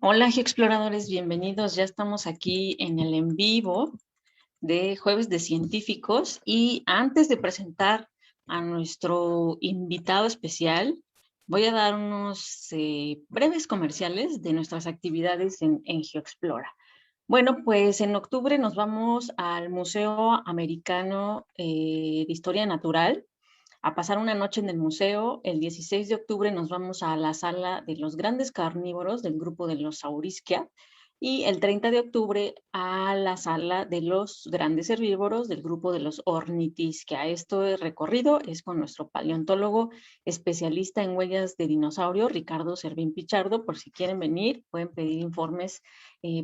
Hola, geoexploradores, bienvenidos. Ya estamos aquí en el en vivo de Jueves de Científicos y antes de presentar a nuestro invitado especial, voy a dar unos breves comerciales de nuestras actividades en GeoExplora. Bueno, pues en octubre nos vamos al Museo Americano de Historia Natural a pasar una noche en el museo. El 16 de octubre nos vamos a la sala de los grandes carnívoros del grupo de los Saurisquia y el 30 de octubre a la sala de los grandes herbívoros del grupo de los Ornitisquia. Este recorrido es con nuestro paleontólogo especialista en huellas de dinosaurio, Ricardo Servín Pichardo. Por si quieren venir, pueden pedir informes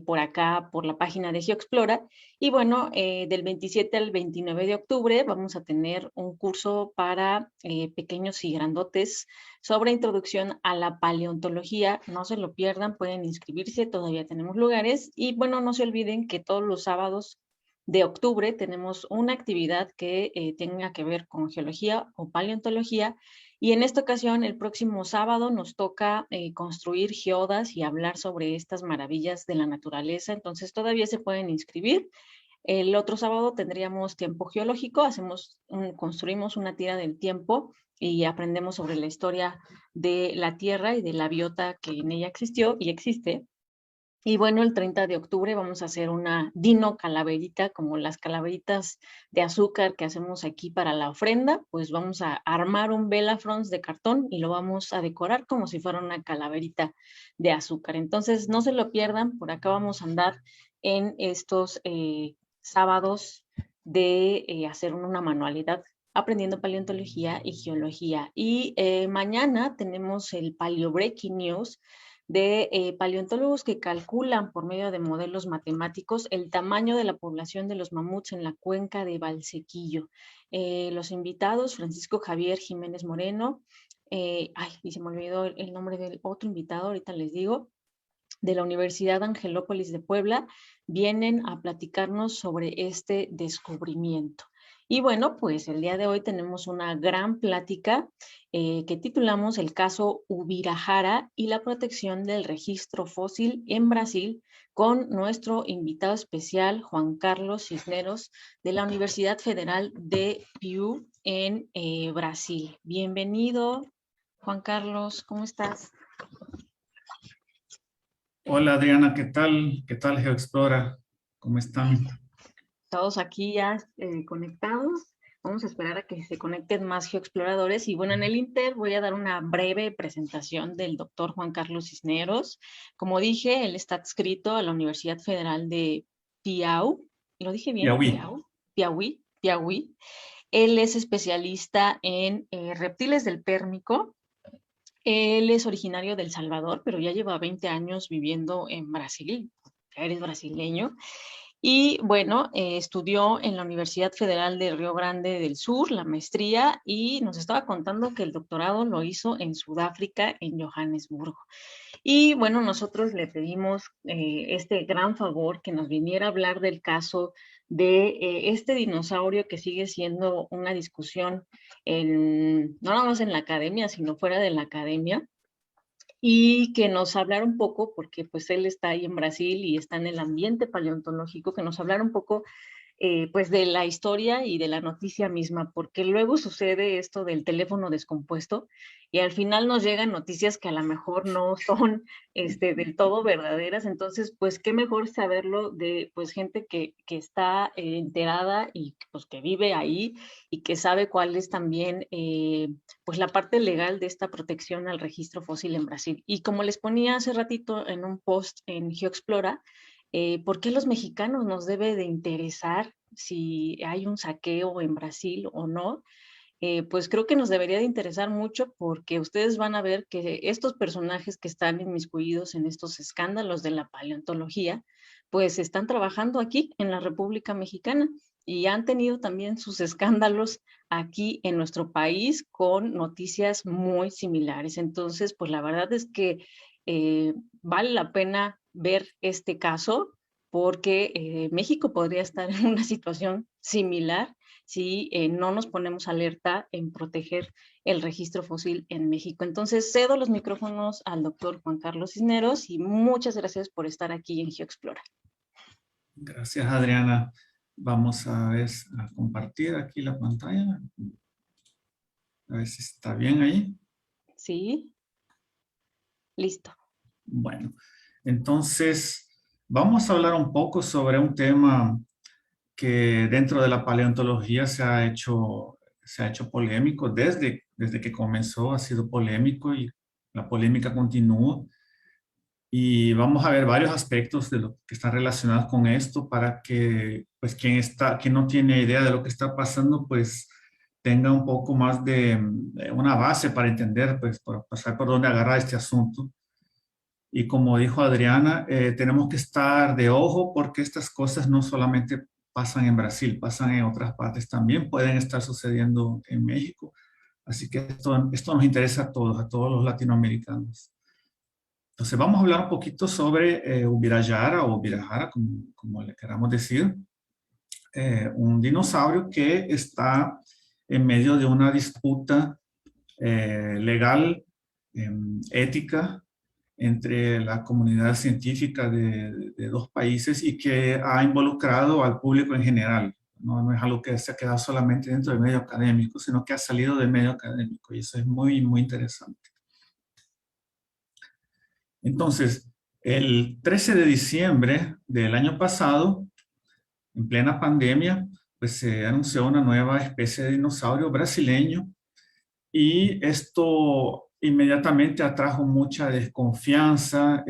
por acá, por la página de GeoExplora. Y bueno, del 27 al 29 de octubre vamos a tener un curso para pequeños y grandotes sobre introducción a la paleontología. No se lo pierdan, pueden inscribirse, todavía tenemos lugares. Y bueno, no se olviden que todos los sábados de octubre tenemos una actividad que tenga que ver con geología o paleontología. Y en esta ocasión, el próximo sábado, nos toca construir geodas y hablar sobre estas maravillas de la naturaleza. Entonces, todavía se pueden inscribir. El otro sábado tendríamos tiempo geológico, construimos una tira del tiempo y aprendemos sobre la historia de la Tierra y de la biota que en ella existió y existe. Y bueno, el 30 de octubre vamos a hacer una dino calaverita, como las calaveritas de azúcar que hacemos aquí para la ofrenda. Pues vamos a armar un Bellafrons de cartón y lo vamos a decorar como si fuera una calaverita de azúcar. Entonces, no se lo pierdan, por acá vamos a andar en estos sábados de hacer una manualidad aprendiendo paleontología y geología. Y mañana tenemos el Paleo Breaking News de paleontólogos que calculan por medio de modelos matemáticos el tamaño de la población de los mamuts en la cuenca de Valsequillo. Los invitados, Francisco Javier Jiménez Moreno, y se me olvidó el nombre del otro invitado, ahorita les digo, de la Universidad Angelópolis de Puebla, vienen a platicarnos sobre este descubrimiento. Y bueno, pues el día de hoy tenemos una gran plática que titulamos El caso Ubirahara y la protección del registro fósil en Brasil, con nuestro invitado especial, Juan Carlos Cisneros, de la Universidad Federal de Piauí en Brasil. Bienvenido, Juan Carlos, ¿cómo estás? Hola Adriana, ¿qué tal? ¿Qué tal GeoExplora? ¿Cómo están? Todos aquí ya conectados. Vamos a esperar a que se conecten más geoexploradores. Y bueno, en el Inter voy a dar una breve presentación del doctor Juan Carlos Cisneros. Como dije, él está adscrito a la Universidad Federal de Piauí. ¿Lo dije bien? Piauí. Piauí. Él es especialista en reptiles del Pérmico. Él es originario de El Salvador, pero ya lleva 20 años viviendo en Brasil. Ya eres brasileño. Y bueno, estudió en la Universidad Federal de Río Grande del Sur, la maestría, y nos estaba contando que el doctorado lo hizo en Sudáfrica, en Johannesburgo. Y bueno, nosotros le pedimos este gran favor que nos viniera a hablar del caso de este dinosaurio que sigue siendo una discusión no nada más en la academia, sino fuera de la academia, y que nos hablara un poco, porque pues él está ahí en Brasil y está en el ambiente paleontológico, que nos hablara un poco pues de la historia y de la noticia misma, porque luego sucede esto del teléfono descompuesto y al final nos llegan noticias que a lo mejor no son del todo verdaderas. Entonces pues qué mejor saberlo de pues gente que está enterada y pues que vive ahí y que sabe cuál es también pues la parte legal de esta protección al registro fósil en Brasil. Y como les ponía hace ratito en un post en GeoExplora, ¿por qué los mexicanos nos debe de interesar si hay un saqueo en Brasil o no? Pues creo que nos debería de interesar mucho porque ustedes van a ver que estos personajes que están inmiscuidos en estos escándalos de la paleontología, pues están trabajando aquí en la República Mexicana y han tenido también sus escándalos aquí en nuestro país con noticias muy similares. Entonces, pues la verdad es que vale la pena ver este caso porque México podría estar en una situación similar si no nos ponemos alerta en proteger el registro fósil en México. Entonces, cedo los micrófonos al doctor Juan Carlos Cisneros y muchas gracias por estar aquí en GeoExplora. Gracias, Adriana. Vamos a ver, a compartir aquí la pantalla. A ver si está bien ahí. Sí. Listo. Bueno, entonces vamos a hablar un poco sobre un tema que dentro de la paleontología se ha hecho polémico. Desde que comenzó ha sido polémico y la polémica continúa. Y vamos a ver varios aspectos de lo que están relacionados con esto para que pues quien no tiene idea de lo que está pasando, pues tenga un poco más de una base para entender, pues para saber por dónde agarrar este asunto. Y como dijo Adriana, tenemos que estar de ojo porque estas cosas no solamente pasan en Brasil, pasan en otras partes también, pueden estar sucediendo en México. Así que esto nos interesa a todos los latinoamericanos. Entonces vamos a hablar un poquito sobre Ubirayara o Ubirajara, como le queramos decir. Un dinosaurio que está en medio de una disputa legal, ética, entre la comunidad científica de dos países y que ha involucrado al público en general. No es algo que se ha quedado solamente dentro del medio académico, sino que ha salido del medio académico y eso es muy, muy interesante. Entonces, el 13 de diciembre del año pasado, en plena pandemia, pues se anunció una nueva especie de dinosaurio brasileño y esto inmediatamente atrajo mucha desconfianza,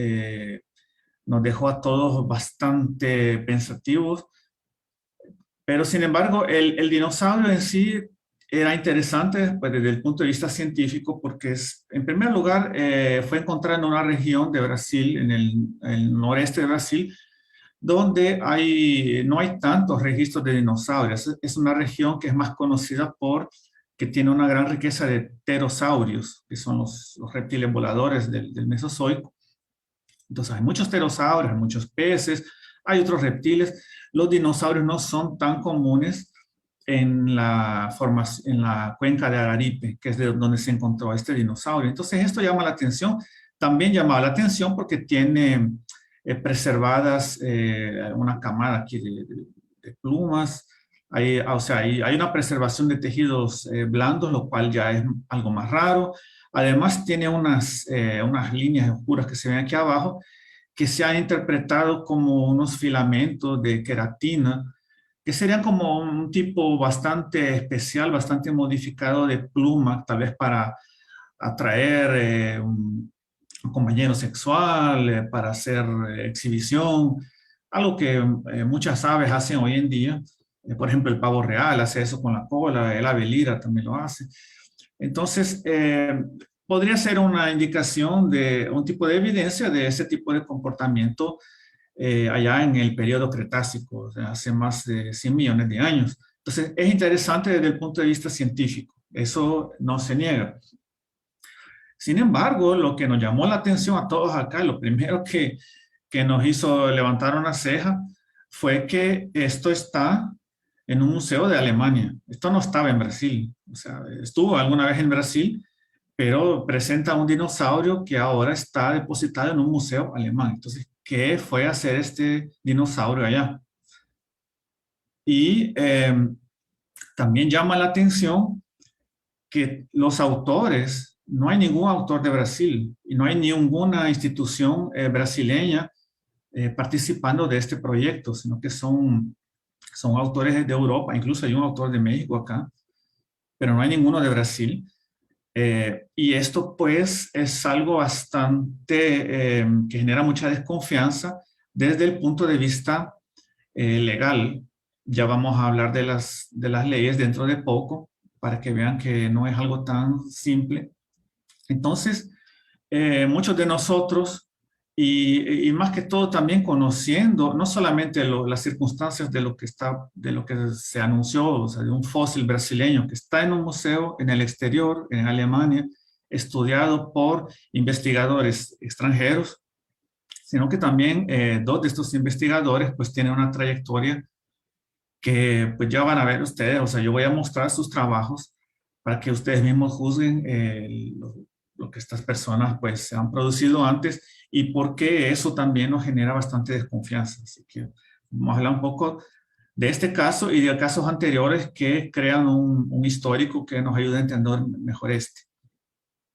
nos dejó a todos bastante pensativos, pero sin embargo el dinosaurio en sí era interesante pues, desde el punto de vista científico porque en primer lugar fue encontrado en una región de Brasil, en el noreste de Brasil, donde no hay tantos registros de dinosaurios. Es una región que es más conocida que tiene una gran riqueza de pterosaurios, que son los reptiles voladores del Mesozoico. Entonces hay muchos pterosaurios, hay muchos peces, hay otros reptiles. Los dinosaurios no son tan comunes en la cuenca de Araripe, que es de donde se encontró este dinosaurio. Entonces esto llama la atención. También llamaba la atención porque tiene preservadas una camada aquí de plumas. O sea, hay una preservación de tejidos blandos, lo cual ya es algo más raro. Además, tiene unas líneas oscuras que se ven aquí abajo que se han interpretado como unos filamentos de queratina, que serían como un tipo bastante especial, bastante modificado de pluma, tal vez para atraer un compañero sexual, para hacer exhibición, algo que muchas aves hacen hoy en día. Por ejemplo, el pavo real hace eso con la cola, el ave lira también lo hace. Entonces, podría ser una indicación de un tipo de evidencia de ese tipo de comportamiento allá en el periodo Cretácico, o sea, hace más de 100 millones de años. Entonces, es interesante desde el punto de vista científico, eso no se niega. Sin embargo, lo que nos llamó la atención a todos acá, lo primero que nos hizo levantar una ceja, fue que esto está en un museo de Alemania. Esto no estaba en Brasil, o sea, estuvo alguna vez en Brasil, pero presenta un dinosaurio que ahora está depositado en un museo alemán. Entonces, ¿qué fue a hacer este dinosaurio allá? Y también llama la atención que los autores, no hay ningún autor de Brasil y no hay ninguna institución brasileña participando de este proyecto, sino que son autores de Europa, incluso hay un autor de México acá, pero no hay ninguno de Brasil. Y esto pues es algo bastante que genera mucha desconfianza desde el punto de vista legal. Ya vamos a hablar de las leyes dentro de poco para que vean que no es algo tan simple. Entonces, muchos de nosotros, y más que todo también conociendo no solamente las circunstancias de lo que se anunció, o sea, de un fósil brasileño que está en un museo en el exterior, en Alemania, estudiado por investigadores extranjeros, sino que también dos de estos investigadores pues tienen una trayectoria que pues ya van a ver ustedes, o sea, yo voy a mostrar sus trabajos para que ustedes mismos juzguen lo que estas personas pues han producido antes y por qué eso también nos genera bastante desconfianza. Así que vamos a hablar un poco de este caso y de casos anteriores que crean un histórico que nos ayude a entender mejor este.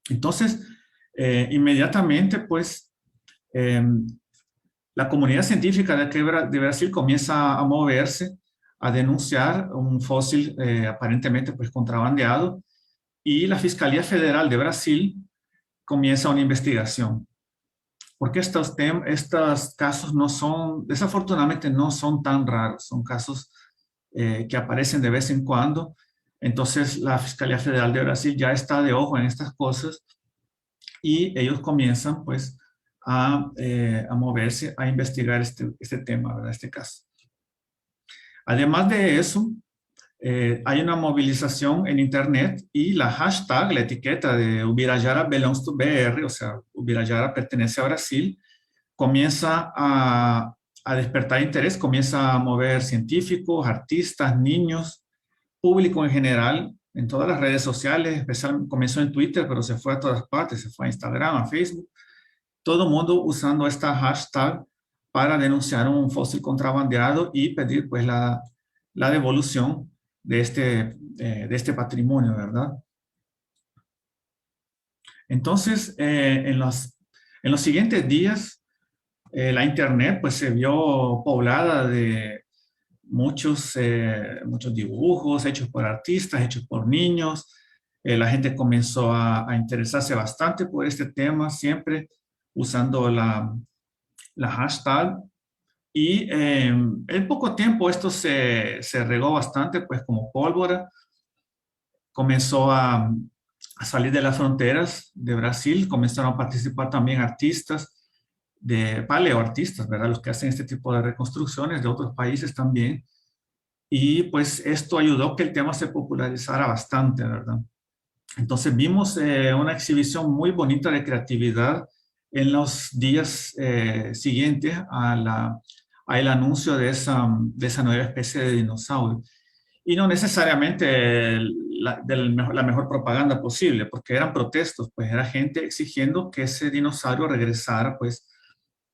Entonces, inmediatamente, pues, la comunidad científica de Brasil comienza a moverse, a denunciar un fósil aparentemente pues contrabandeado, y la Fiscalía Federal de Brasil comienza una investigación. Porque estos casos no son, desafortunadamente no son tan raros, son casos que aparecen de vez en cuando. Entonces la Fiscalía Federal de Brasil ya está de ojo en estas cosas y ellos comienzan pues a moverse, a investigar este tema, ¿verdad? Este caso. Además de eso, hay una movilización en internet y la hashtag, la etiqueta de Ubirajara belongs to BR, o sea, Ubirajara pertenece a Brasil, comienza a despertar interés, comienza a mover científicos, artistas, niños, público en general, en todas las redes sociales, comenzó en Twitter, pero se fue a todas partes, se fue a Instagram, a Facebook, todo el mundo usando esta hashtag para denunciar un fósil contrabandeado y pedir pues la devolución de este patrimonio, ¿verdad? Entonces, en los siguientes días, la internet pues se vio poblada de muchos dibujos hechos por artistas, hechos por niños. La gente comenzó a interesarse bastante por este tema, siempre usando la hashtag. Y en poco tiempo esto se regó bastante, pues como pólvora. Comenzó a salir de las fronteras de Brasil, comenzaron a participar también artistas, paleoartistas, ¿verdad? Los que hacen este tipo de reconstrucciones de otros países también. Y pues esto ayudó a que el tema se popularizara bastante, ¿verdad? Entonces vimos una exhibición muy bonita de creatividad en los días siguientes al anuncio de esa nueva especie de dinosaurio. Y no necesariamente la mejor propaganda posible, porque eran protestos, pues era gente exigiendo que ese dinosaurio regresara pues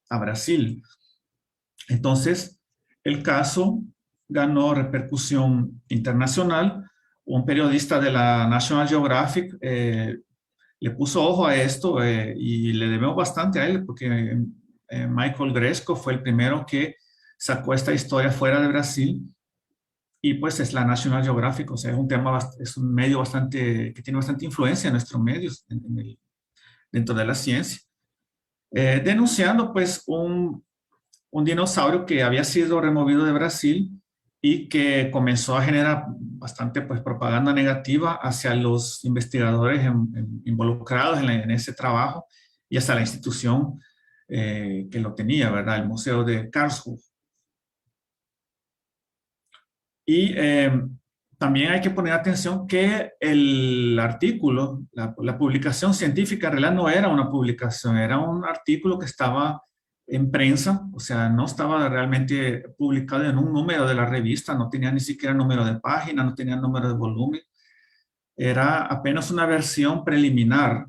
a Brasil. Entonces, el caso ganó repercusión internacional. Un periodista de la National Geographic le puso ojo a esto y le debemos bastante a él, porque Michael Gresco fue el primero que sacó esta historia fuera de Brasil. Y pues es la National Geographic, o sea, es un medio que tiene bastante influencia en nuestros medios, dentro de la ciencia. Denunciando pues un dinosaurio que había sido removido de Brasil y que comenzó a generar bastante pues, propaganda negativa hacia los investigadores involucrados en ese trabajo y hasta la institución que lo tenía, ¿verdad? El Museo de Karlsruhe. Y también hay que poner atención que el artículo, la publicación científica en realidad no era una publicación, era un artículo que estaba en prensa, o sea, no estaba realmente publicado en un número de la revista, no tenía ni siquiera número de página, no tenía número de volumen. Era apenas una versión preliminar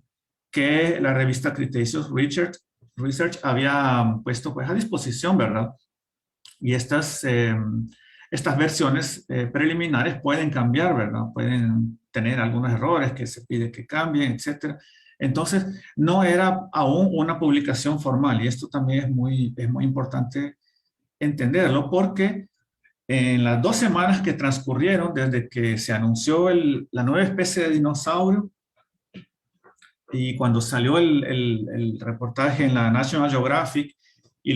que la revista Cretaceous Research había puesto pues, a disposición, ¿verdad? Y estas versiones preliminares pueden cambiar, ¿verdad? Pueden tener algunos errores que se pide que cambien, etcétera. Entonces, no era aún una publicación formal y esto también es muy importante entenderlo porque en las 2 semanas que transcurrieron desde que se anunció la nueva especie de dinosaurio y cuando salió el reportaje en la National Geographic y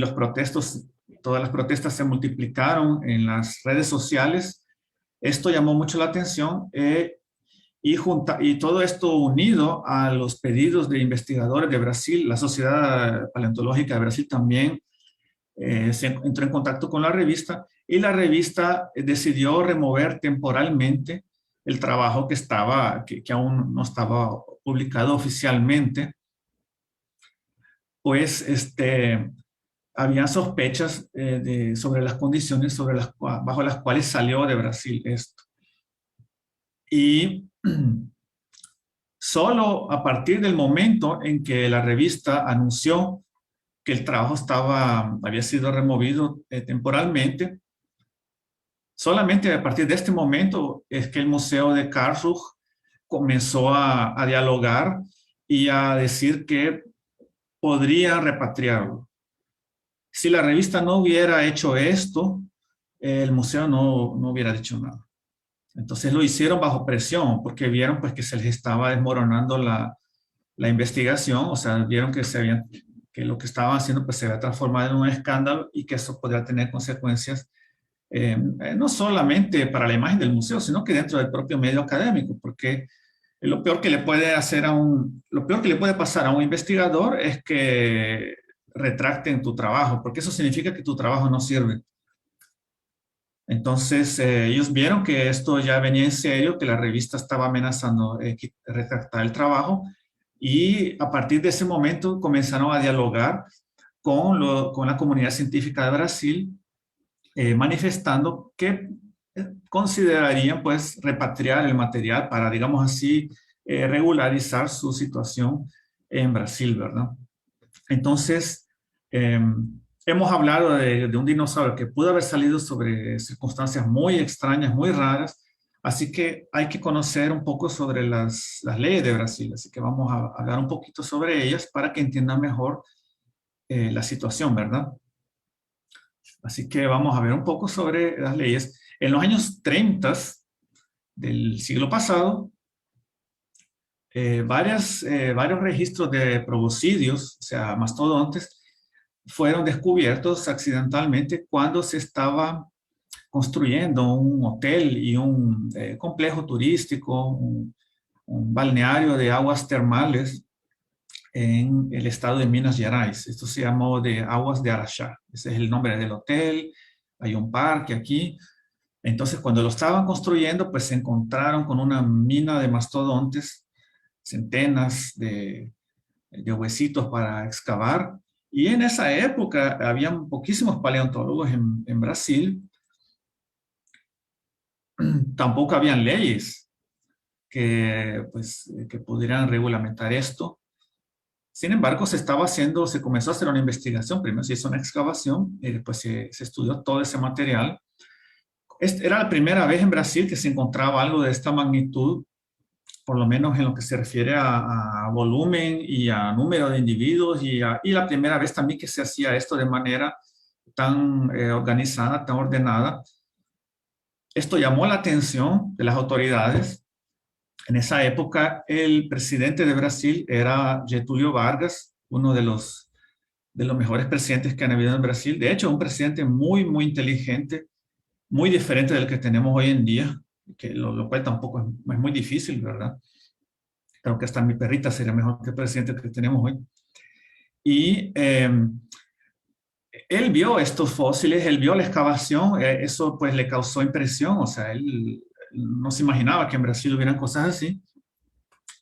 todas las protestas se multiplicaron en las redes sociales, esto llamó mucho la atención y todo esto unido a los pedidos de investigadores de Brasil, la Sociedad Paleontológica de Brasil también se entró en contacto con la revista y la revista decidió remover temporalmente el trabajo que aún no estaba publicado oficialmente, pues habían sospechas sobre las condiciones bajo las cuales salió de Brasil esto. Y Solo a partir del momento en que la revista anunció que el trabajo había sido removido temporalmente, solamente a partir de este momento es que el Museo de Karlsruhe comenzó a dialogar y a decir que podría repatriarlo. Si la revista no hubiera hecho esto, el museo no hubiera dicho nada. Entonces lo hicieron bajo presión, porque vieron pues que se les estaba desmoronando la investigación, o sea, vieron que lo que estaban haciendo pues se había transformado en un escándalo y que eso podría tener consecuencias no solamente para la imagen del museo, sino que dentro del propio medio académico, porque lo peor que le puede lo peor que le puede pasar a un investigador es que retracten tu trabajo, porque eso significa que tu trabajo no sirve. Entonces, ellos vieron que esto ya venía en serio, que la revista estaba amenazando retractar el trabajo, y a partir de ese momento comenzaron a dialogar con la comunidad científica de Brasil, manifestando que considerarían pues repatriar el material para, digamos así, regularizar su situación en Brasil, ¿verdad? Entonces, hemos hablado de un dinosaurio que pudo haber salido sobre circunstancias muy extrañas, muy raras, así que hay que conocer un poco sobre las leyes de Brasil, así que vamos a hablar un poquito sobre ellas para que entiendan mejor la situación, ¿verdad? Así que vamos a ver un poco sobre las leyes. En los años 30 del siglo pasado, varios registros de proboscidios, o sea, mastodontes, fueron descubiertos accidentalmente cuando se estaba construyendo un hotel y un complejo turístico, un balneario de aguas termales en el estado de Minas Gerais. Esto se llamó de Aguas de Araxá. Ese es el nombre del hotel. Hay un parque aquí. Entonces, cuando lo estaban construyendo, pues se encontraron con una mina de mastodontes, centenas de huesitos para excavar. Y en esa época habían poquísimos paleontólogos en Brasil. Tampoco habían leyes que pudieran regulamentar esto. Sin embargo, se comenzó a hacer una investigación. Primero se hizo una excavación y después se estudió todo ese material. Era la primera vez en Brasil que se encontraba algo de esta magnitud, por lo menos en lo que se refiere a volumen y a número de individuos, y la primera vez también que se hacía esto de manera tan organizada, tan ordenada. Esto llamó la atención de las autoridades. En esa época, el presidente de Brasil era Getúlio Vargas, uno de los mejores presidentes que han habido en Brasil. De hecho, un presidente muy, muy inteligente, muy diferente del que tenemos hoy en día, lo cual tampoco es muy difícil, ¿verdad? Creo que hasta mi perrita sería mejor que el presidente que tenemos hoy. Y él vio estos fósiles, él vio la excavación, eso pues le causó impresión, o sea, él no se imaginaba que en Brasil hubieran cosas así.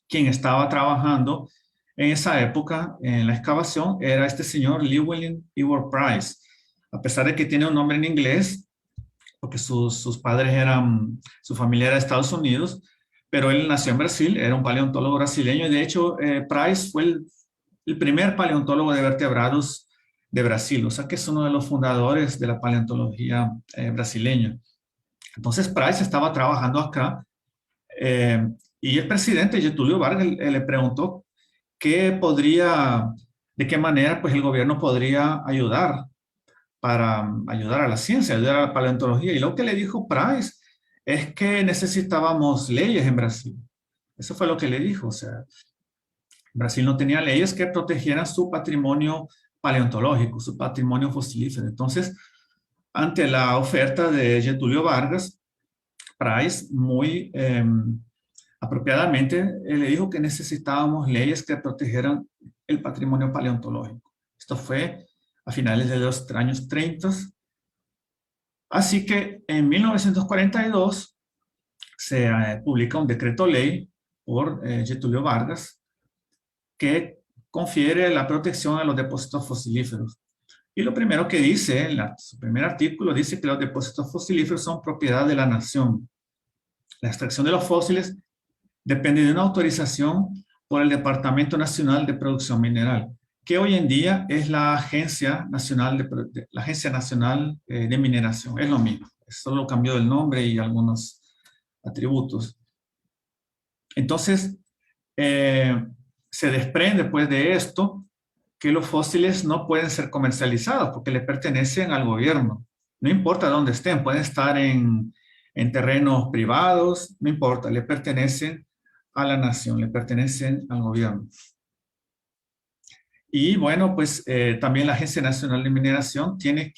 Quien estaba trabajando en esa época en la excavación era este señor Llewellyn Ewart Price. A pesar de que tiene un nombre en inglés, porque sus padres su familia era de Estados Unidos, pero él nació en Brasil, era un paleontólogo brasileño, y de hecho Price fue el primer paleontólogo de vertebrados de Brasil, o sea que es uno de los fundadores de la paleontología brasileña. Entonces Price estaba trabajando acá, y el presidente Getúlio Vargas le preguntó de qué manera pues el gobierno podría ayudar para ayudar a la ciencia, ayudar a la paleontología. Y lo que le dijo Price es que necesitábamos leyes en Brasil. Eso fue lo que le dijo. O sea, Brasil no tenía leyes que protegieran su patrimonio paleontológico, su patrimonio fosilífero. Entonces, ante la oferta de Getúlio Vargas, Price muy apropiadamente le dijo que necesitábamos leyes que protegieran el patrimonio paleontológico. Esto fue a finales de los años 30. Así que en 1942 se publica un decreto ley por Getúlio Vargas que confiere la protección a los depósitos fosilíferos. Y lo primero que dice, su primer artículo, dice que los depósitos fosilíferos son propiedad de la nación. La extracción de los fósiles depende de una autorización por el Departamento Nacional de Producción Mineral, que hoy en día es la Agencia Nacional la Agencia Nacional de Mineración. Es lo mismo, solo cambió el nombre y algunos atributos. Entonces, se desprende pues de esto que los fósiles no pueden ser comercializados porque le pertenecen al gobierno. No importa dónde estén, pueden estar en terrenos privados, no importa, le pertenecen a la nación, le pertenecen al gobierno. Y bueno, pues también la Agencia Nacional de Mineración tiene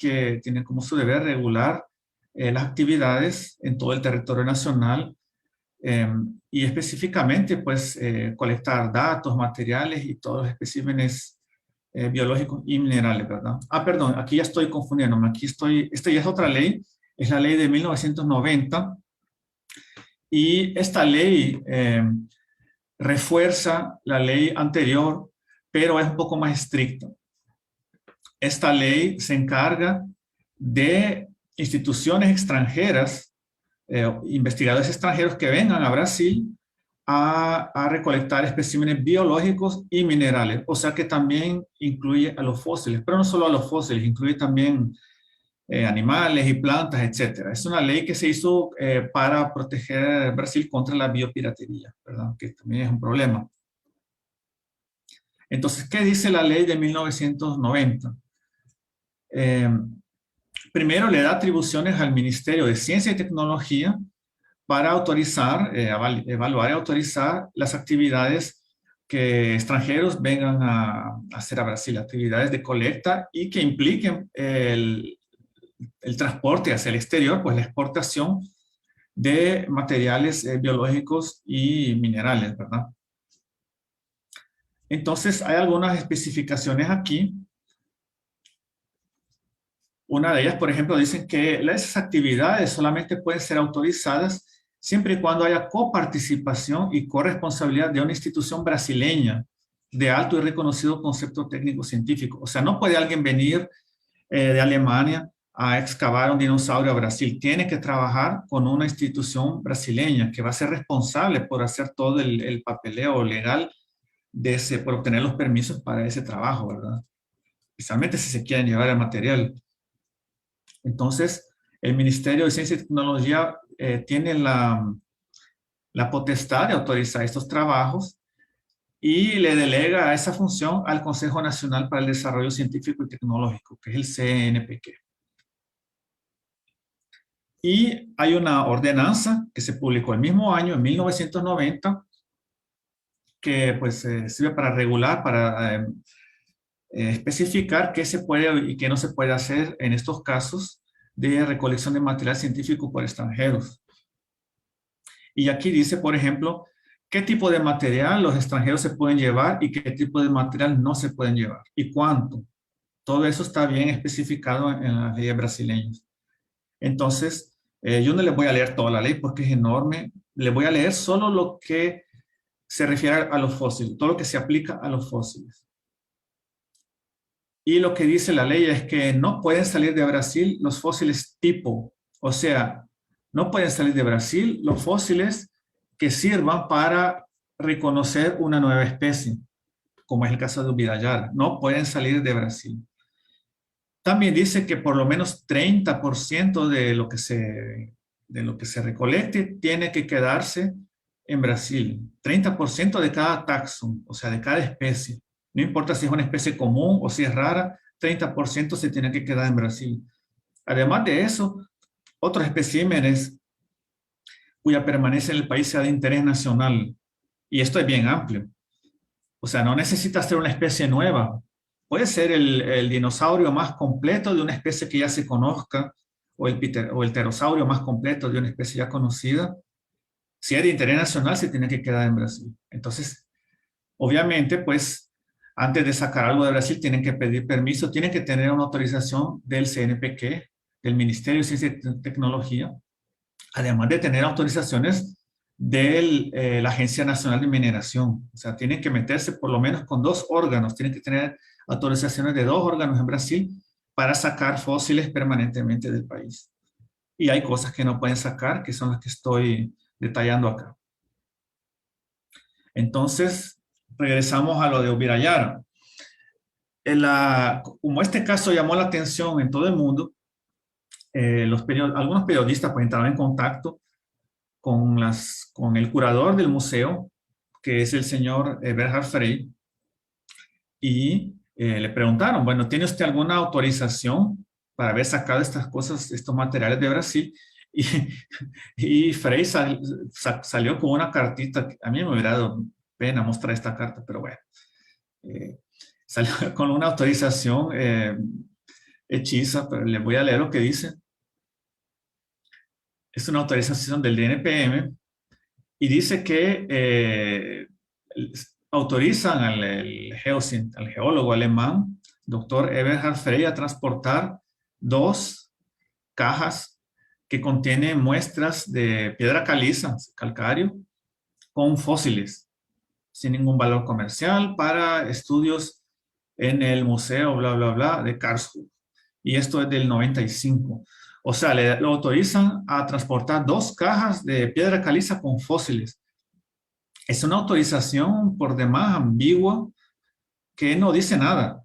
como su deber regular las actividades en todo el territorio nacional y específicamente pues colectar datos, materiales y todos los especímenes biológicos y minerales, ¿verdad? Ah, perdón, aquí ya estoy confundiéndome, esta ya es otra ley, es la ley de 1990 y esta ley refuerza la ley anterior, pero es un poco más estricta. Esta ley se encarga de instituciones extranjeras, investigadores extranjeros que vengan a Brasil a recolectar especímenes biológicos y minerales, o sea que también incluye a los fósiles, pero no solo a los fósiles, incluye también animales y plantas, etcétera. Es una ley que se hizo para proteger a Brasil contra la biopiratería, ¿verdad? Que también es un problema. Entonces, ¿qué dice la ley de 1990? Primero le da atribuciones al Ministerio de Ciencia y Tecnología para autorizar, evaluar y autorizar las actividades que extranjeros vengan a hacer a Brasil, actividades de colecta y que impliquen el transporte hacia el exterior, pues la exportación de materiales biológicos y minerales, ¿verdad? Entonces, hay algunas especificaciones aquí. Una de ellas, por ejemplo, dicen que esas actividades solamente pueden ser autorizadas siempre y cuando haya coparticipación y corresponsabilidad de una institución brasileña de alto y reconocido concepto técnico científico. O sea, no puede alguien venir de Alemania a excavar un dinosaurio a Brasil. Tiene que trabajar con una institución brasileña que va a ser responsable por hacer todo el papeleo legal por obtener los permisos para ese trabajo, ¿verdad? Especialmente si se quieren llevar el material. Entonces, el Ministerio de Ciencia y Tecnología tiene la potestad de autorizar estos trabajos y le delega esa función al Consejo Nacional para el Desarrollo Científico y Tecnológico, que es el CNPq. Y hay una ordenanza que se publicó el mismo año, en 1990, que pues sirve para regular, para especificar qué se puede y qué no se puede hacer en estos casos de recolección de material científico por extranjeros. Y aquí dice, por ejemplo, qué tipo de material los extranjeros se pueden llevar y qué tipo de material no se pueden llevar y cuánto. Todo eso está bien especificado en las leyes brasileñas. Entonces, yo no les voy a leer toda la ley porque es enorme. Les voy a leer solo lo que se refiere a los fósiles, todo lo que se aplica a los fósiles. Y lo que dice la ley es que no pueden salir de Brasil los fósiles tipo, o sea, no pueden salir de Brasil los fósiles que sirvan para reconocer una nueva especie, como es el caso de Ubirayara. No pueden salir de Brasil. También dice que por lo menos 30% de lo que se recolecte tiene que quedarse en Brasil. 30% de cada taxón, o sea, de cada especie. No importa si es una especie común o si es rara, 30% se tiene que quedar en Brasil. Además de eso, otros especímenes cuya permanencia en el país sea de interés nacional. Y esto es bien amplio. O sea, no necesita ser una especie nueva. Puede ser el dinosaurio más completo de una especie que ya se conozca o el pterosaurio más completo de una especie ya conocida. Si es de interés nacional, se tiene que quedar en Brasil. Entonces, obviamente, pues, antes de sacar algo de Brasil, tienen que pedir permiso, tienen que tener una autorización del CNPq, del Ministerio de Ciencia y Tecnología, además de tener autorizaciones de la Agencia Nacional de Mineración. O sea, tienen que meterse por lo menos con 2 órganos, tienen que tener autorizaciones de 2 órganos en Brasil para sacar fósiles permanentemente del país. Y hay cosas que no pueden sacar, que son las que estoy detallando acá. Entonces, regresamos a lo de Ubirayara. Como este caso llamó la atención en todo el mundo, algunos periodistas pues, entraron en contacto con el curador del museo, que es el señor Eberhard Frey, y le preguntaron, bueno, ¿tiene usted alguna autorización para haber sacado estas cosas, estos materiales de Brasil? Y, y Frey salió con una cartita, a mí me hubiera dado pena mostrar esta carta, pero bueno, salió con una autorización hechiza, pero le voy a leer lo que dice. Es una autorización del DNPM y dice que autorizan al geólogo alemán, doctor Eberhard Frey, a transportar 2 cajas que contienen muestras de piedra caliza, calcáreo, con fósiles, sin ningún valor comercial, para estudios en el museo, bla, bla, bla, de Karlsruhe. Y esto es del 95. O sea, lo autorizan a transportar 2 cajas de piedra caliza con fósiles. Es una autorización por demás ambigua que no dice nada.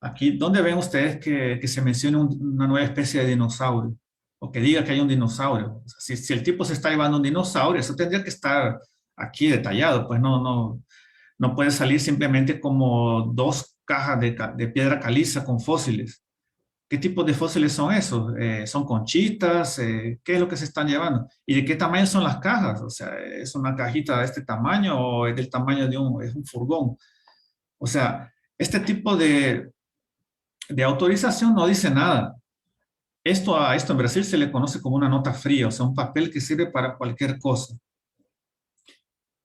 Aquí, ¿dónde ven ustedes que se mencione una nueva especie de dinosaurio? O que diga que hay un dinosaurio. O sea, si el tipo se está llevando un dinosaurio, eso tendría que estar aquí detallado. Pues no puede salir simplemente como 2 cajas de piedra caliza con fósiles. ¿Qué tipo de fósiles son esos? ¿Son conchitas? ¿Qué es lo que se están llevando? ¿Y de qué tamaño son las cajas? O sea, ¿es una cajita de este tamaño o es del tamaño es un furgón? O sea, este tipo de autorización no dice nada. A esto en Brasil se le conoce como una nota fría, o sea, un papel que sirve para cualquier cosa.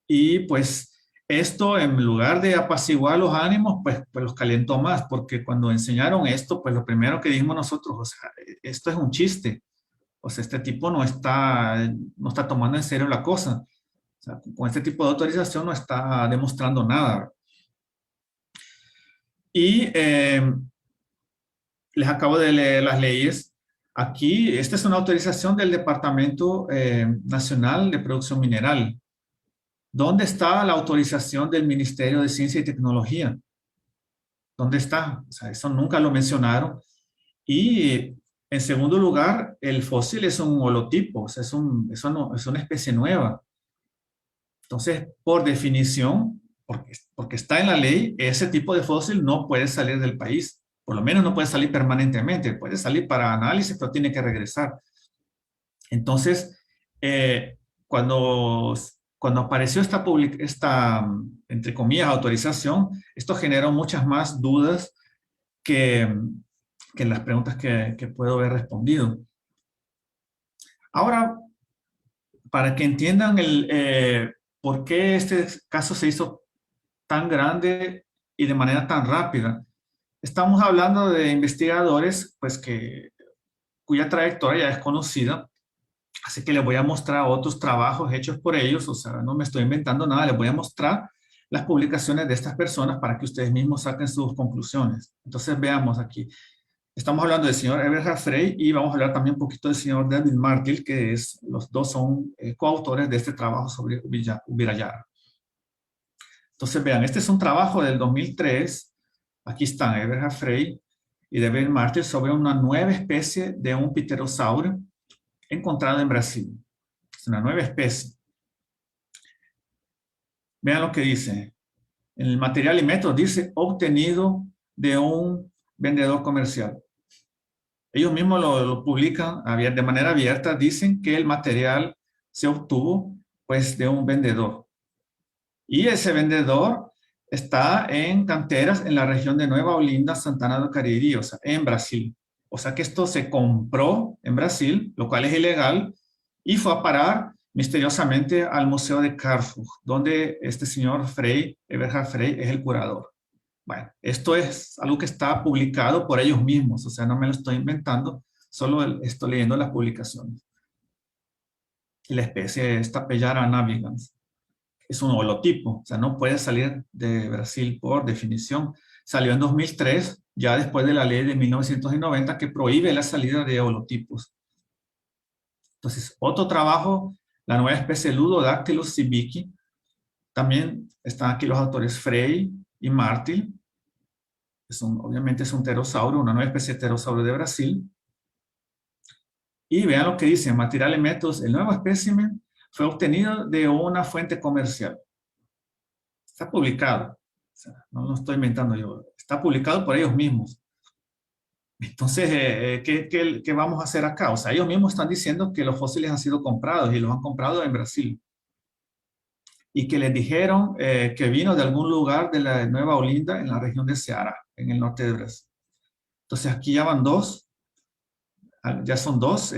Y pues esto, en lugar de apaciguar los ánimos, pues los calentó más, porque cuando enseñaron esto, pues lo primero que dijimos nosotros, o sea, esto es un chiste. O sea, este tipo no está tomando en serio la cosa. O sea, con este tipo de autorización no está demostrando nada. Y les acabo de leer las leyes. Aquí, esta es una autorización del Departamento Nacional de Producción Mineral. ¿Dónde está la autorización del Ministerio de Ciencia y Tecnología? ¿Dónde está? O sea, eso nunca lo mencionaron. Y en segundo lugar, el fósil es un holotipo, o sea, es una especie nueva. Entonces, por definición, porque está en la ley, ese tipo de fósil no puede salir del país. Por lo menos no puede salir permanentemente. Puede salir para análisis, pero tiene que regresar. Entonces, cuando, cuando apareció esta, entre comillas, autorización, esto generó muchas más dudas que las preguntas que puedo haber respondido. Ahora, para que entiendan por qué este caso se hizo tan grande y de manera tan rápida, estamos hablando de investigadores pues, cuya trayectoria ya es conocida. Así que les voy a mostrar otros trabajos hechos por ellos, o sea, no me estoy inventando nada, les voy a mostrar las publicaciones de estas personas para que ustedes mismos saquen sus conclusiones. Entonces veamos aquí. Estamos hablando del señor Eberhard Frey y vamos a hablar también un poquito del señor David Martil, los dos son coautores de este trabajo sobre Ubirayara. Entonces vean, este es un trabajo del 2003. Aquí están Eberhard Frey y David Martil sobre una nueva especie de un pterosaurio encontrado en Brasil. Es una nueva especie. Vean lo que dice. En el material y método dice obtenido de un vendedor comercial. Ellos mismos lo publican de manera abierta. Dicen que el material se obtuvo pues de un vendedor. Y ese vendedor está en canteras en la región de Nueva Olinda, Santana do Cariri, o sea, en Brasil. O sea que esto se compró en Brasil, lo cual es ilegal, y fue a parar misteriosamente al Museo de Karlsruhe, donde este señor Frey, Eberhard Frey, es el curador. Bueno, esto es algo que está publicado por ellos mismos, o sea, no me lo estoy inventando, solo estoy leyendo las publicaciones. La especie es Tapejara navigans. Es un holotipo, o sea, no puede salir de Brasil por definición. Salió en 2003, ya después de la ley de 1990 que prohíbe la salida de holotipos. Entonces, otro trabajo, la nueva especie Ludodactylus sibiki, También están aquí los autores Frey y Martil. Obviamente es un pterosaurio, una nueva especie de pterosaurio de Brasil. Y vean lo que dice, material y métodos. El nuevo espécimen fue obtenido de una fuente comercial. Está publicado. O sea, no lo estoy inventando yo. Está publicado por ellos mismos. Entonces, ¿qué vamos a hacer acá? O sea, ellos mismos están diciendo que los fósiles han sido comprados y los han comprado en Brasil. Y que les dijeron que vino de algún lugar de la Nueva Olinda en la región de Ceará, en el norte de Brasil. Entonces, aquí ya son dos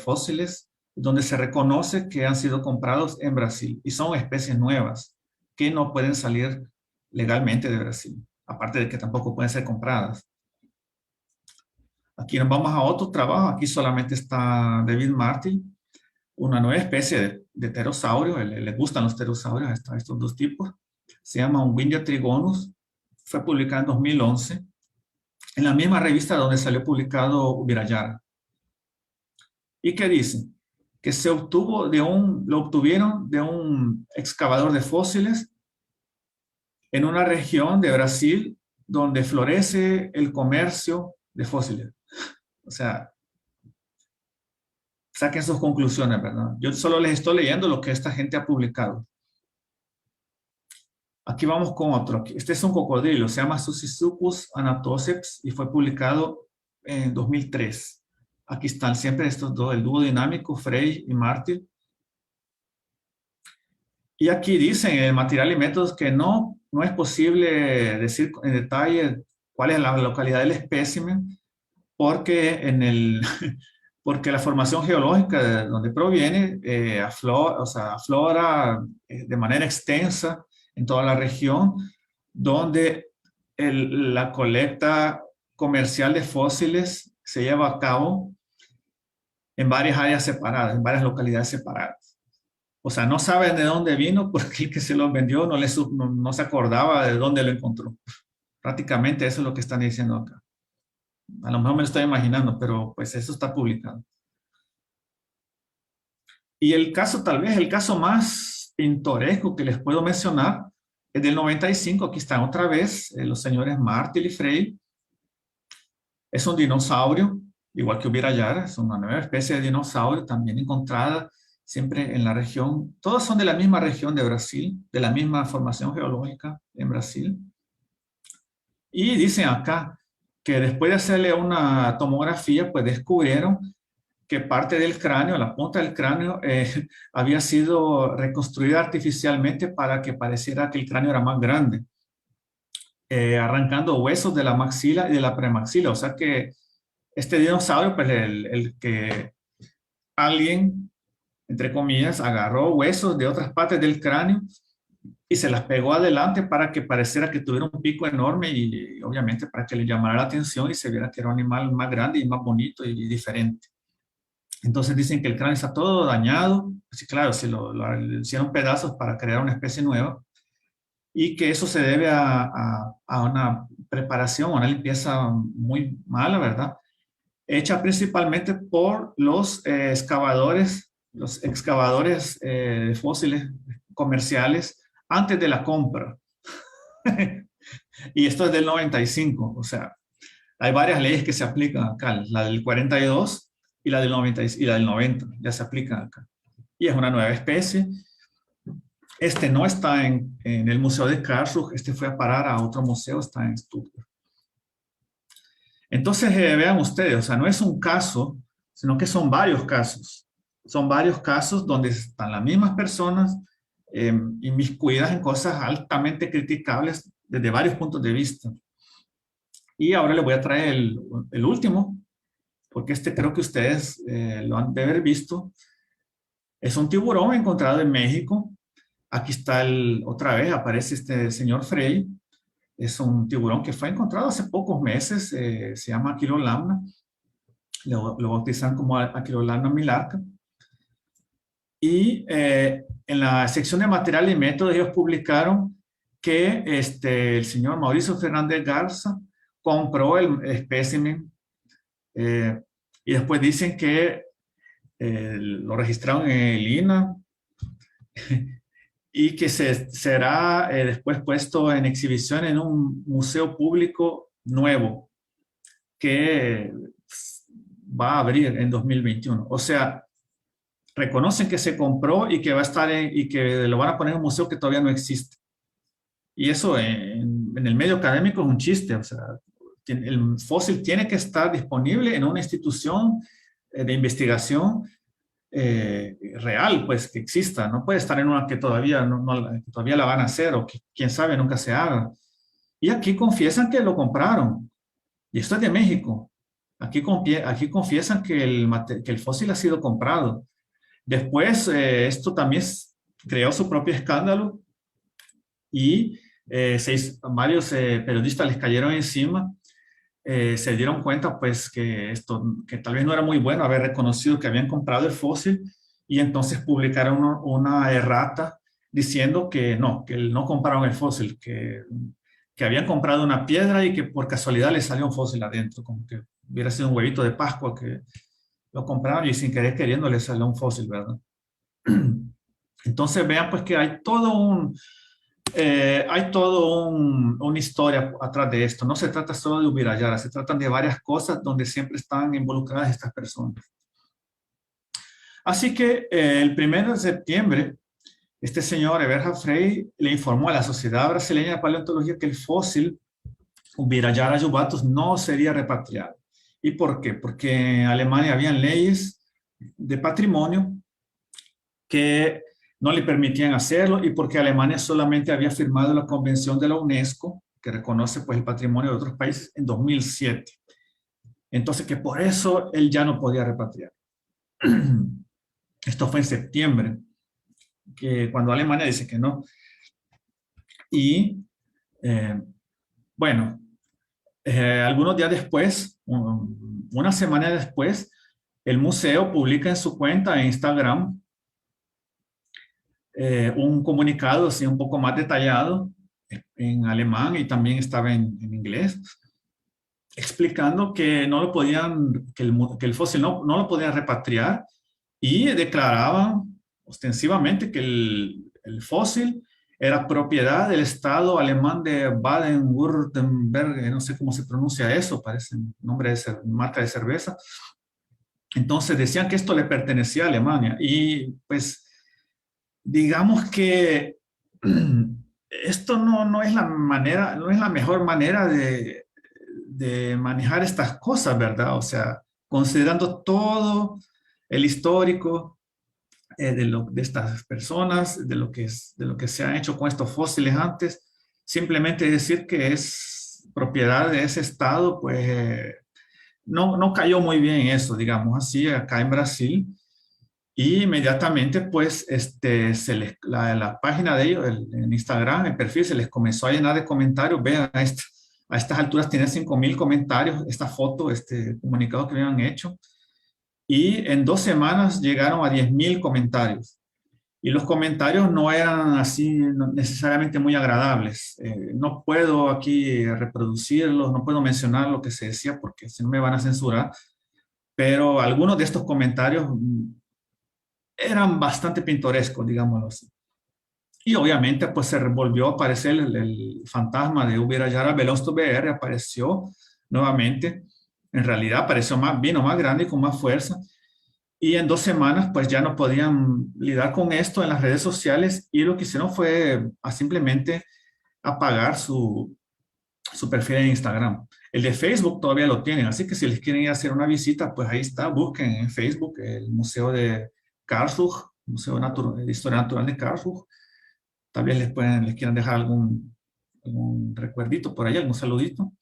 fósiles donde se reconoce que han sido comprados en Brasil y son especies nuevas que no pueden salir legalmente de Brasil, aparte de que tampoco pueden ser compradas. Aquí nos vamos a otro trabajo, aquí solamente está David Martin, una nueva especie de pterosaurio, le gustan los pterosaurios, estos dos tipos, se llama Unguindia trigonus, fue publicado en 2011, en la misma revista donde salió publicado Ubirayara. ¿Y qué dice? Que lo obtuvieron de un excavador de fósiles en una región de Brasil donde florece el comercio de fósiles. O sea, saquen sus conclusiones, ¿verdad? Yo solo les estoy leyendo lo que esta gente ha publicado. Aquí vamos con otro. Este es un cocodrilo, se llama Susicepus anatoceps y fue publicado en 2003. Aquí están siempre estos dos, el dúo dinámico, Frey y Martil. Y aquí dicen en el material y métodos que no es posible decir en detalle cuál es la localidad del espécimen, porque, porque la formación geológica de donde proviene aflora de manera extensa en toda la región, donde la colecta comercial de fósiles se lleva a cabo en varias áreas separadas, en varias localidades separadas. O sea, no saben de dónde vino porque el que se los vendió no se acordaba de dónde lo encontró. Prácticamente eso es lo que están diciendo acá. A lo mejor me lo estoy imaginando, pero pues eso está publicado. Y tal vez el caso más pintoresco que les puedo mencionar es del 95. Aquí están otra vez los señores Martil y Frey. Es un dinosaurio, igual que Ubirayara, es una nueva especie de dinosaurio también encontrada siempre en la región. Todos son de la misma región de Brasil, de la misma formación geológica en Brasil. Y dicen acá que después de hacerle una tomografía, pues descubrieron que parte del cráneo, la punta del cráneo, había sido reconstruida artificialmente para que pareciera que el cráneo era más grande, arrancando huesos de la maxila y de la premaxila. O sea que este dinosaurio, pues el que alguien, entre comillas, agarró huesos de otras partes del cráneo y se las pegó adelante para que pareciera que tuviera un pico enorme y obviamente para que le llamara la atención y se viera que era un animal más grande y más bonito y diferente. Entonces dicen que el cráneo está todo dañado, pues claro, se lo hicieron pedazos para crear una especie nueva y que eso se debe a una preparación, a una limpieza muy mala, ¿verdad? Hecha principalmente por los excavadores de fósiles comerciales antes de la compra. Y esto es del 95, o sea, hay varias leyes que se aplican acá, la del 42 y la del 90, ya se aplican acá. Y es una nueva especie. Este no está en el Museo de Karlsruhe, este fue a parar a otro museo, está en Stuttgart. Entonces, vean ustedes, o sea, no es un caso, sino que son varios casos. Son varios casos donde están las mismas personas inmiscuidas en cosas altamente criticables desde varios puntos de vista. Y ahora les voy a traer el último, porque este creo que ustedes lo han de haber visto. Es un tiburón encontrado en México. Aquí está otra vez, aparece este señor Frey. Es un tiburón que fue encontrado hace pocos meses, se llama Aquilolamna, lo bautizan como Aquilolamna milarca. Y en la sección de material y métodos ellos publicaron que el señor Mauricio Fernández Garza compró el espécimen y después dicen que lo registraron en el INAH y que será después puesto en exhibición en un museo público nuevo que va a abrir en 2021. O sea, reconocen que se compró y que va a estar y que lo van a poner en un museo que todavía no existe. Y eso en el medio académico es un chiste, o sea, el fósil tiene que estar disponible en una institución de investigación real, pues que exista, no puede estar en una que todavía, que todavía la van a hacer o que quién sabe nunca se haga. Y aquí confiesan que lo compraron, y esto es de México. Aquí confiesan que que el fósil ha sido comprado. Después, esto también creó su propio escándalo y varios periodistas les cayeron encima. Se dieron cuenta pues que tal vez no era muy bueno haber reconocido que habían comprado el fósil y entonces publicaron una errata diciendo que no compraron el fósil, que habían comprado una piedra y que por casualidad les salió un fósil adentro, como que hubiera sido un huevito de Pascua que lo compraron y sin querer queriendo les salió un fósil, ¿verdad? Entonces vean pues que una historia atrás de esto. No se trata solo de Ubirayara, se tratan de varias cosas donde siempre están involucradas estas personas. Así que el 1 de septiembre, este señor Eberhard Frey le informó a la Sociedad Brasileña de Paleontología que el fósil Ubirayara jubatus no sería repatriado. ¿Y por qué? Porque en Alemania habían leyes de patrimonio que no le permitían hacerlo y porque Alemania solamente había firmado la Convención de la UNESCO, que reconoce pues el patrimonio de otros países, en 2007. Entonces que por eso él ya no podía repatriar. Esto fue en septiembre, que cuando Alemania dice que no. Y bueno, algunos días después, una semana después, el museo publica en su cuenta en Instagram un comunicado así un poco más detallado en alemán y también estaba en inglés, explicando que no lo podían, que el fósil no lo podían repatriar y declaraban ostensivamente que el fósil era propiedad del Estado alemán de Baden-Württemberg, no sé cómo se pronuncia eso, parece un nombre de marca de cerveza. Entonces decían que esto le pertenecía a Alemania y pues digamos que esto no es la manera, no es la mejor manera de manejar estas cosas, ¿verdad? O sea, considerando todo el histórico de estas personas, de lo que se ha hecho con estos fósiles antes, simplemente decir que es propiedad de ese estado, pues no cayó muy bien eso, digamos así, acá en Brasil. Y inmediatamente, pues, la página de ellos, en Instagram, el perfil, se les comenzó a llenar de comentarios. Vean, a estas alturas tiene 5.000 comentarios esta foto, este comunicado que habían hecho. Y en 2 semanas llegaron a 10.000 comentarios. Y los comentarios no eran así necesariamente muy agradables. No puedo aquí reproducirlos, no puedo mencionar lo que se decía porque si no me van a censurar. Pero algunos de estos comentarios eran bastante pintorescos, digámoslo así. Y obviamente pues se volvió a aparecer el fantasma de Ubirayara Velosto BR, apareció nuevamente. En realidad vino más grande y con más fuerza. Y en 2 semanas pues ya no podían lidiar con esto en las redes sociales y lo que hicieron fue simplemente apagar su perfil en Instagram. El de Facebook todavía lo tienen, así que si les quieren ir a hacer una visita, pues ahí está, busquen en Facebook el Museo de Karlsruhe, Museo de Historia Natural de Karlsruhe. Tal vez les quieran dejar algún recuerdito por ahí, algún saludito.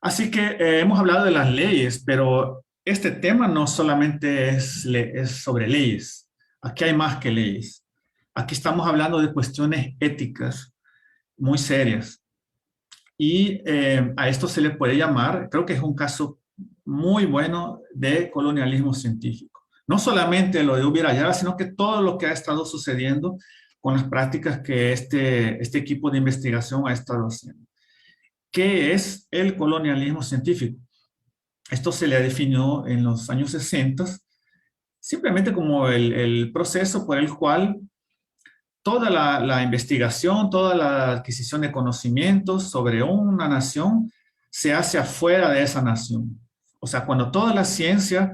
Así que hemos hablado de las leyes, pero este tema no solamente es sobre leyes. Aquí hay más que leyes. Aquí estamos hablando de cuestiones éticas muy serias. Y a esto se le puede llamar, creo que es un caso muy bueno de colonialismo científico. No solamente lo de Ubirayara, sino que todo lo que ha estado sucediendo con las prácticas que este equipo de investigación ha estado haciendo. ¿Qué es el colonialismo científico? Esto se le definió en los años 60 simplemente como el proceso por el cual toda la investigación, toda la adquisición de conocimientos sobre una nación se hace afuera de esa nación. O sea, cuando toda la ciencia,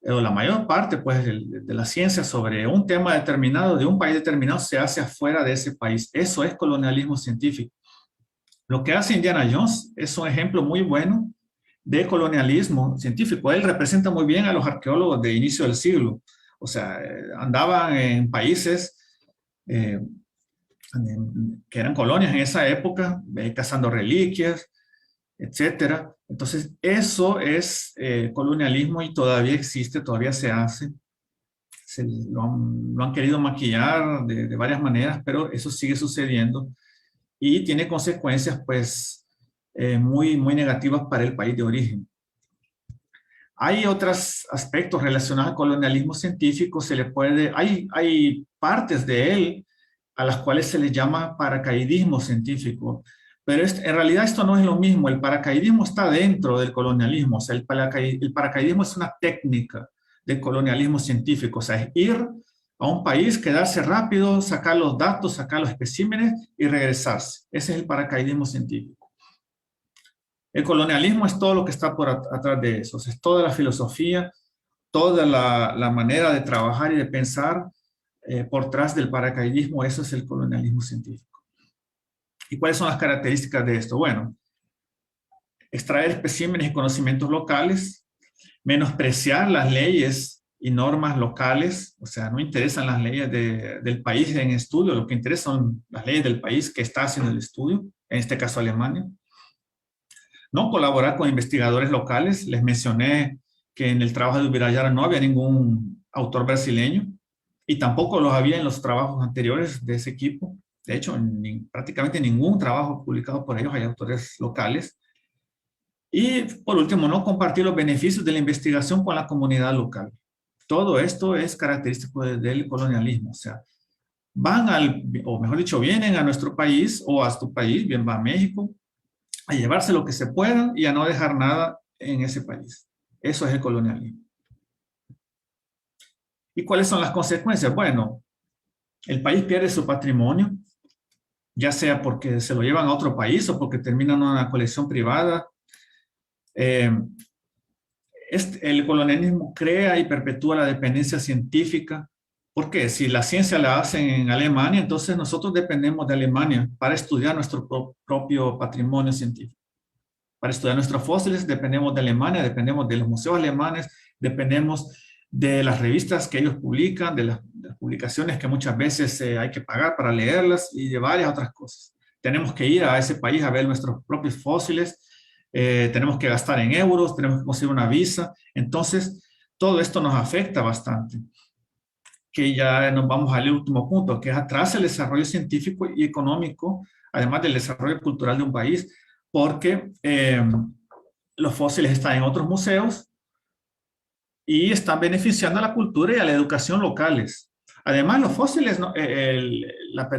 o la mayor parte pues, de la ciencia sobre un tema determinado, de un país determinado, se hace afuera de ese país. Eso es colonialismo científico. Lo que hace Indiana Jones es un ejemplo muy bueno de colonialismo científico. Él representa muy bien a los arqueólogos de inicio del siglo. O sea, andaban en países eh, que eran colonias en esa época, cazando reliquias, etcétera. Entonces, eso es colonialismo y todavía existe, todavía se hace. Lo han querido maquillar de varias maneras, pero eso sigue sucediendo y tiene consecuencias, pues, muy negativas para el país de origen. Hay otros aspectos relacionados al colonialismo científico, hay partes de él a las cuales se le llama paracaidismo científico, pero en realidad esto no es lo mismo. El paracaidismo está dentro del colonialismo. O sea, el paracaidismo es una técnica de colonialismo científico. O sea, es ir a un país, quedarse rápido, sacar los datos, sacar los especímenes y regresarse. Ese es el paracaidismo científico. El colonialismo es todo lo que está por atrás de eso. O sea, es toda la filosofía, toda la manera de trabajar y de pensar por detrás del paracaidismo. Eso es el colonialismo científico. ¿Y cuáles son las características de esto? Bueno, extraer especímenes y conocimientos locales, menospreciar las leyes y normas locales. O sea, no interesan las leyes del país en estudio, lo que interesa son las leyes del país que está haciendo el estudio, en este caso Alemania. No colaborar con investigadores locales. Les mencioné que en el trabajo de Ubirayara no había ningún autor brasileño y tampoco los había en los trabajos anteriores de ese equipo. De hecho, prácticamente ningún trabajo publicado por ellos hay autores locales. Y por último, no compartir los beneficios de la investigación con la comunidad local. Todo esto es característico del colonialismo. O sea, o mejor dicho, vienen a nuestro país o a tu país, bien va a México, a llevarse lo que se pueda y a no dejar nada en ese país. Eso es el colonialismo. ¿Y cuáles son las consecuencias? Bueno, el país pierde su patrimonio, ya sea porque se lo llevan a otro país o porque terminan en una colección privada. El colonialismo crea y perpetúa la dependencia científica. ¿Por qué? Si la ciencia la hacen en Alemania, entonces nosotros dependemos de Alemania para estudiar nuestro propio patrimonio científico. Para estudiar nuestros fósiles dependemos de Alemania, dependemos de los museos alemanes, dependemos de las revistas que ellos publican, de las publicaciones que muchas veces hay que pagar para leerlas y de varias otras cosas. Tenemos que ir a ese país a ver nuestros propios fósiles, tenemos que gastar en euros, tenemos que conseguir una visa. Entonces, todo esto nos afecta bastante. Que ya nos vamos al último punto, que es atrás el desarrollo científico y económico, además del desarrollo cultural de un país, porque los fósiles están en otros museos y están beneficiando a la cultura y a la educación locales. Además, los fósiles,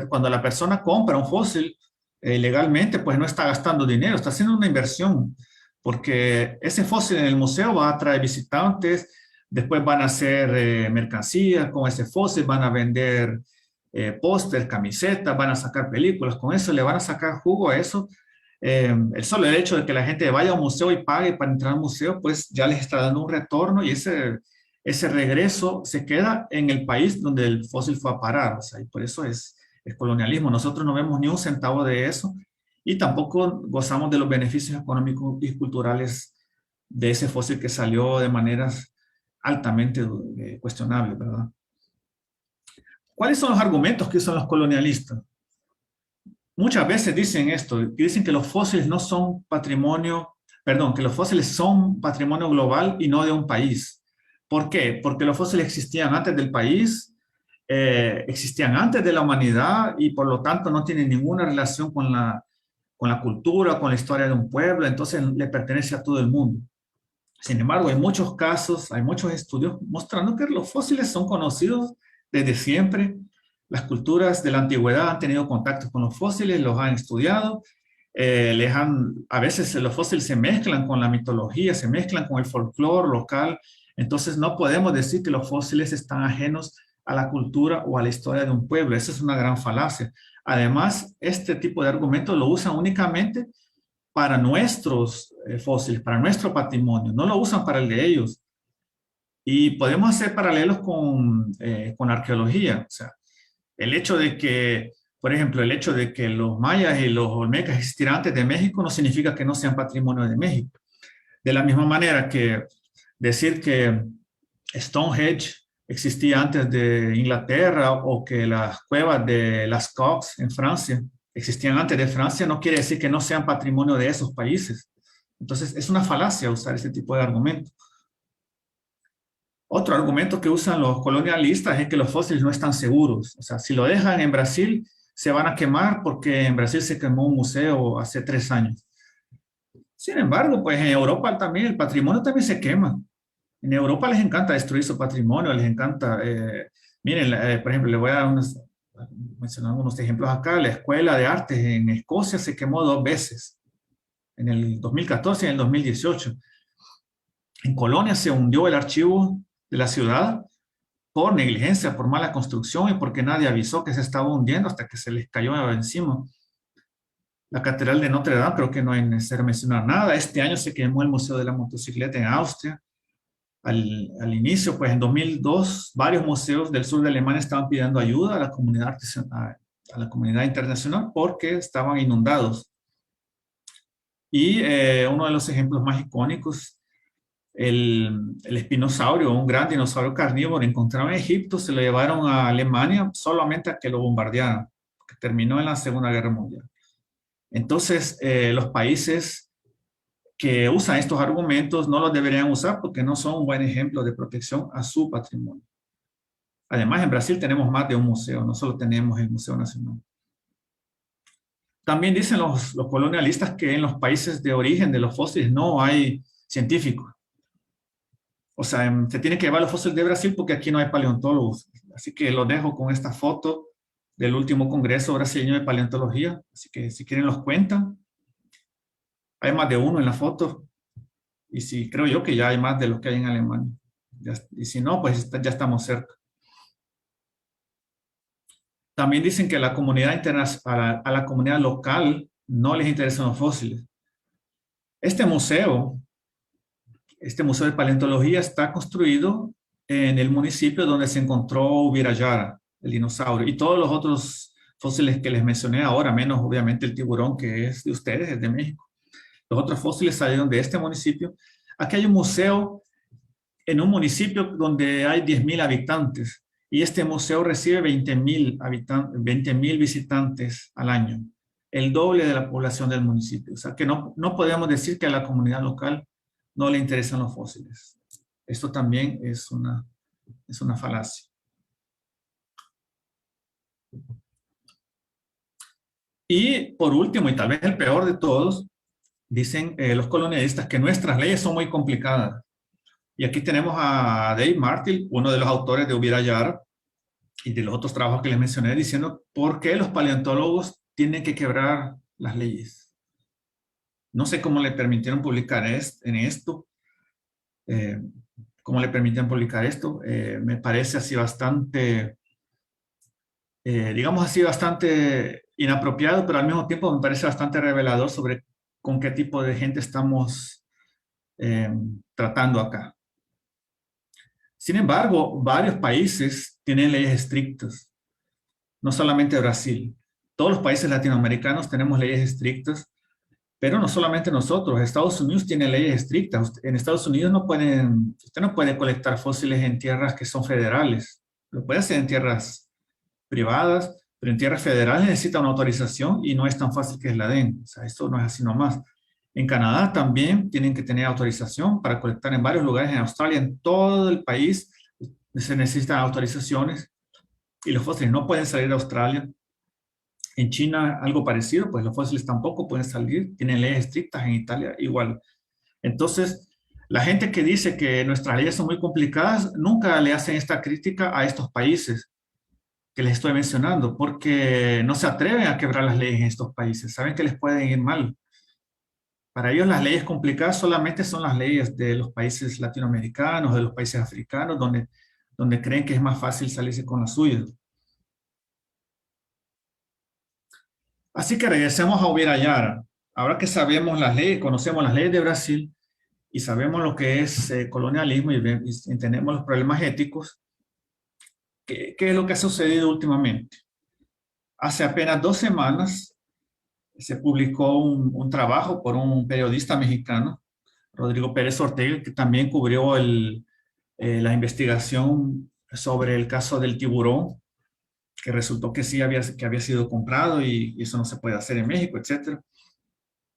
cuando la persona compra un fósil legalmente, pues no está gastando dinero, está haciendo una inversión, porque ese fósil en el museo va a atraer visitantes, después van a hacer mercancías con ese fósil, van a vender póster, camisetas, van a sacar películas, con eso le van a sacar jugo a eso. El solo hecho de que la gente vaya a un museo y pague para entrar al museo, pues ya les está dando un retorno y ese regreso se queda en el país donde el fósil fue a parar. O sea, y por eso es colonialismo. Nosotros no vemos ni un centavo de eso y tampoco gozamos de los beneficios económicos y culturales de ese fósil que salió de maneras altamente cuestionables, ¿verdad? ¿Cuáles son los argumentos que usan los colonialistas? Muchas veces dicen esto, dicen que los fósiles no son patrimonio, perdón, que los fósiles son patrimonio global y no de un país. ¿Por qué? Porque los fósiles existían antes del país, existían antes de la humanidad y por lo tanto no tienen ninguna relación con la cultura, con la historia de un pueblo, entonces le pertenece a todo el mundo. Sin embargo, hay muchos casos, hay muchos estudios mostrando que los fósiles son conocidos desde siempre. Las culturas de la antigüedad han tenido contacto con los fósiles, los han estudiado, a veces los fósiles se mezclan con la mitología, se mezclan con el folclore local, entonces no podemos decir que los fósiles están ajenos a la cultura o a la historia de un pueblo. Esa es una gran falacia. Además, este tipo de argumentos lo usan únicamente para nuestros fósiles, para nuestro patrimonio, no lo usan para el de ellos. Y podemos hacer paralelos con arqueología. O sea, el hecho de que, por ejemplo, el hecho de que los mayas y los olmecas existieran antes de México no significa que no sean patrimonio de México. De la misma manera que decir que Stonehenge existía antes de Inglaterra o que las cuevas de Lascaux en Francia existían antes de Francia no quiere decir que no sean patrimonio de esos países. Entonces, es una falacia usar este tipo de argumento. Otro argumento que usan los colonialistas es que los fósiles no están seguros. O sea, si lo dejan en Brasil, se van a quemar porque en Brasil se quemó un museo hace 3 años. Sin embargo, pues en Europa también el patrimonio también se quema. En Europa les encanta destruir su patrimonio, les encanta, miren, por ejemplo, les voy a dar mencionar unos ejemplos acá. La Escuela de Artes en Escocia se quemó 2 veces, en el 2014 y en el 2018. En Colonia se hundió el archivo de la ciudad por negligencia, por mala construcción y porque nadie avisó que se estaba hundiendo hasta que se les cayó encima. La Catedral de Notre Dame, creo que no hay necesario mencionar nada. Este año se quemó el Museo de la Motocicleta en Austria. Al inicio, pues en 2002, varios museos del sur de Alemania estaban pidiendo ayuda a la comunidad, a la comunidad internacional porque estaban inundados. Y uno de los ejemplos más icónicos, el espinosaurio, un gran dinosaurio carnívoro encontrado en Egipto, se lo llevaron a Alemania solamente a que lo bombardearan, que terminó en la Segunda Guerra Mundial. Entonces, los países que usan estos argumentos no los deberían usar porque no son un buen ejemplo de protección a su patrimonio. Además, en Brasil tenemos más de un museo, no solo tenemos el Museo Nacional. También dicen los colonialistas que en los países de origen de los fósiles no hay científicos. O sea, se tiene que llevar los fósiles de Brasil porque aquí no hay paleontólogos. Así que los dejo con esta foto del último Congreso Brasileño de Paleontología. Así que si quieren los cuentan. Hay más de uno en la foto. Y sí, creo yo que ya hay más de los que hay en Alemania. Y si no, pues ya estamos cerca. También dicen que a la comunidad a la comunidad local no les interesan los fósiles. Este museo de paleontología está construido en el municipio donde se encontró Ubirayara, el dinosaurio, y todos los otros fósiles que les mencioné ahora, menos obviamente el tiburón que es de ustedes, es de México. Los otros fósiles salieron de este municipio. Aquí hay un museo en un municipio donde hay 10,000 habitantes y este museo recibe 20,000 visitantes al año, el doble de la población del municipio. O sea que no podemos decir que a la comunidad local no le interesan los fósiles. Esto también es una falacia. Y por último, y tal vez el peor de todos, dicen los colonialistas que nuestras leyes son muy complicadas. Y aquí tenemos a Dave Martin, uno de los autores de Ubirayara y de los otros trabajos que les mencioné, diciendo por qué los paleontólogos tienen que quebrar las leyes. No sé cómo le permitieron publicar en esto, cómo le permiten publicar esto. Me parece así bastante, digamos así, bastante inapropiado, pero al mismo tiempo me parece bastante revelador sobre con qué tipo de gente estamos tratando acá. Sin embargo, varios países tienen leyes estrictas, no solamente Brasil. Todos los países latinoamericanos tenemos leyes estrictas, pero no solamente nosotros. Estados Unidos tiene leyes estrictas. En Estados Unidos usted no puede colectar fósiles en tierras que son federales. Lo puede hacer en tierras privadas, pero en tierras federales necesita una autorización y no es tan fácil que la den. O sea, esto no es así nomás. En Canadá también tienen que tener autorización para colectar en varios lugares. En Australia, en todo el país, se necesitan autorizaciones y los fósiles no pueden salir de Australia. En China, algo parecido, pues los fósiles tampoco pueden salir. Tienen leyes estrictas. En Italia, igual. Entonces, la gente que dice que nuestras leyes son muy complicadas, nunca le hacen esta crítica a estos países que les estoy mencionando, porque no se atreven a quebrar las leyes en estos países. Saben que les pueden ir mal. Para ellos las leyes complicadas solamente son las leyes de los países latinoamericanos, de los países africanos, donde donde creen que es más fácil salirse con la suya. Así que regresemos a Ubirayara. Ahora que sabemos las leyes, conocemos las leyes de Brasil y sabemos lo que es colonialismo y entendemos los problemas éticos, ¿qué es lo que ha sucedido últimamente? Hace apenas 2 semanas se publicó un trabajo por un periodista mexicano, Rodrigo Pérez Ortega, que también cubrió la investigación sobre el caso del tiburón, que resultó que sí que había sido comprado y eso no se puede hacer en México, etcétera.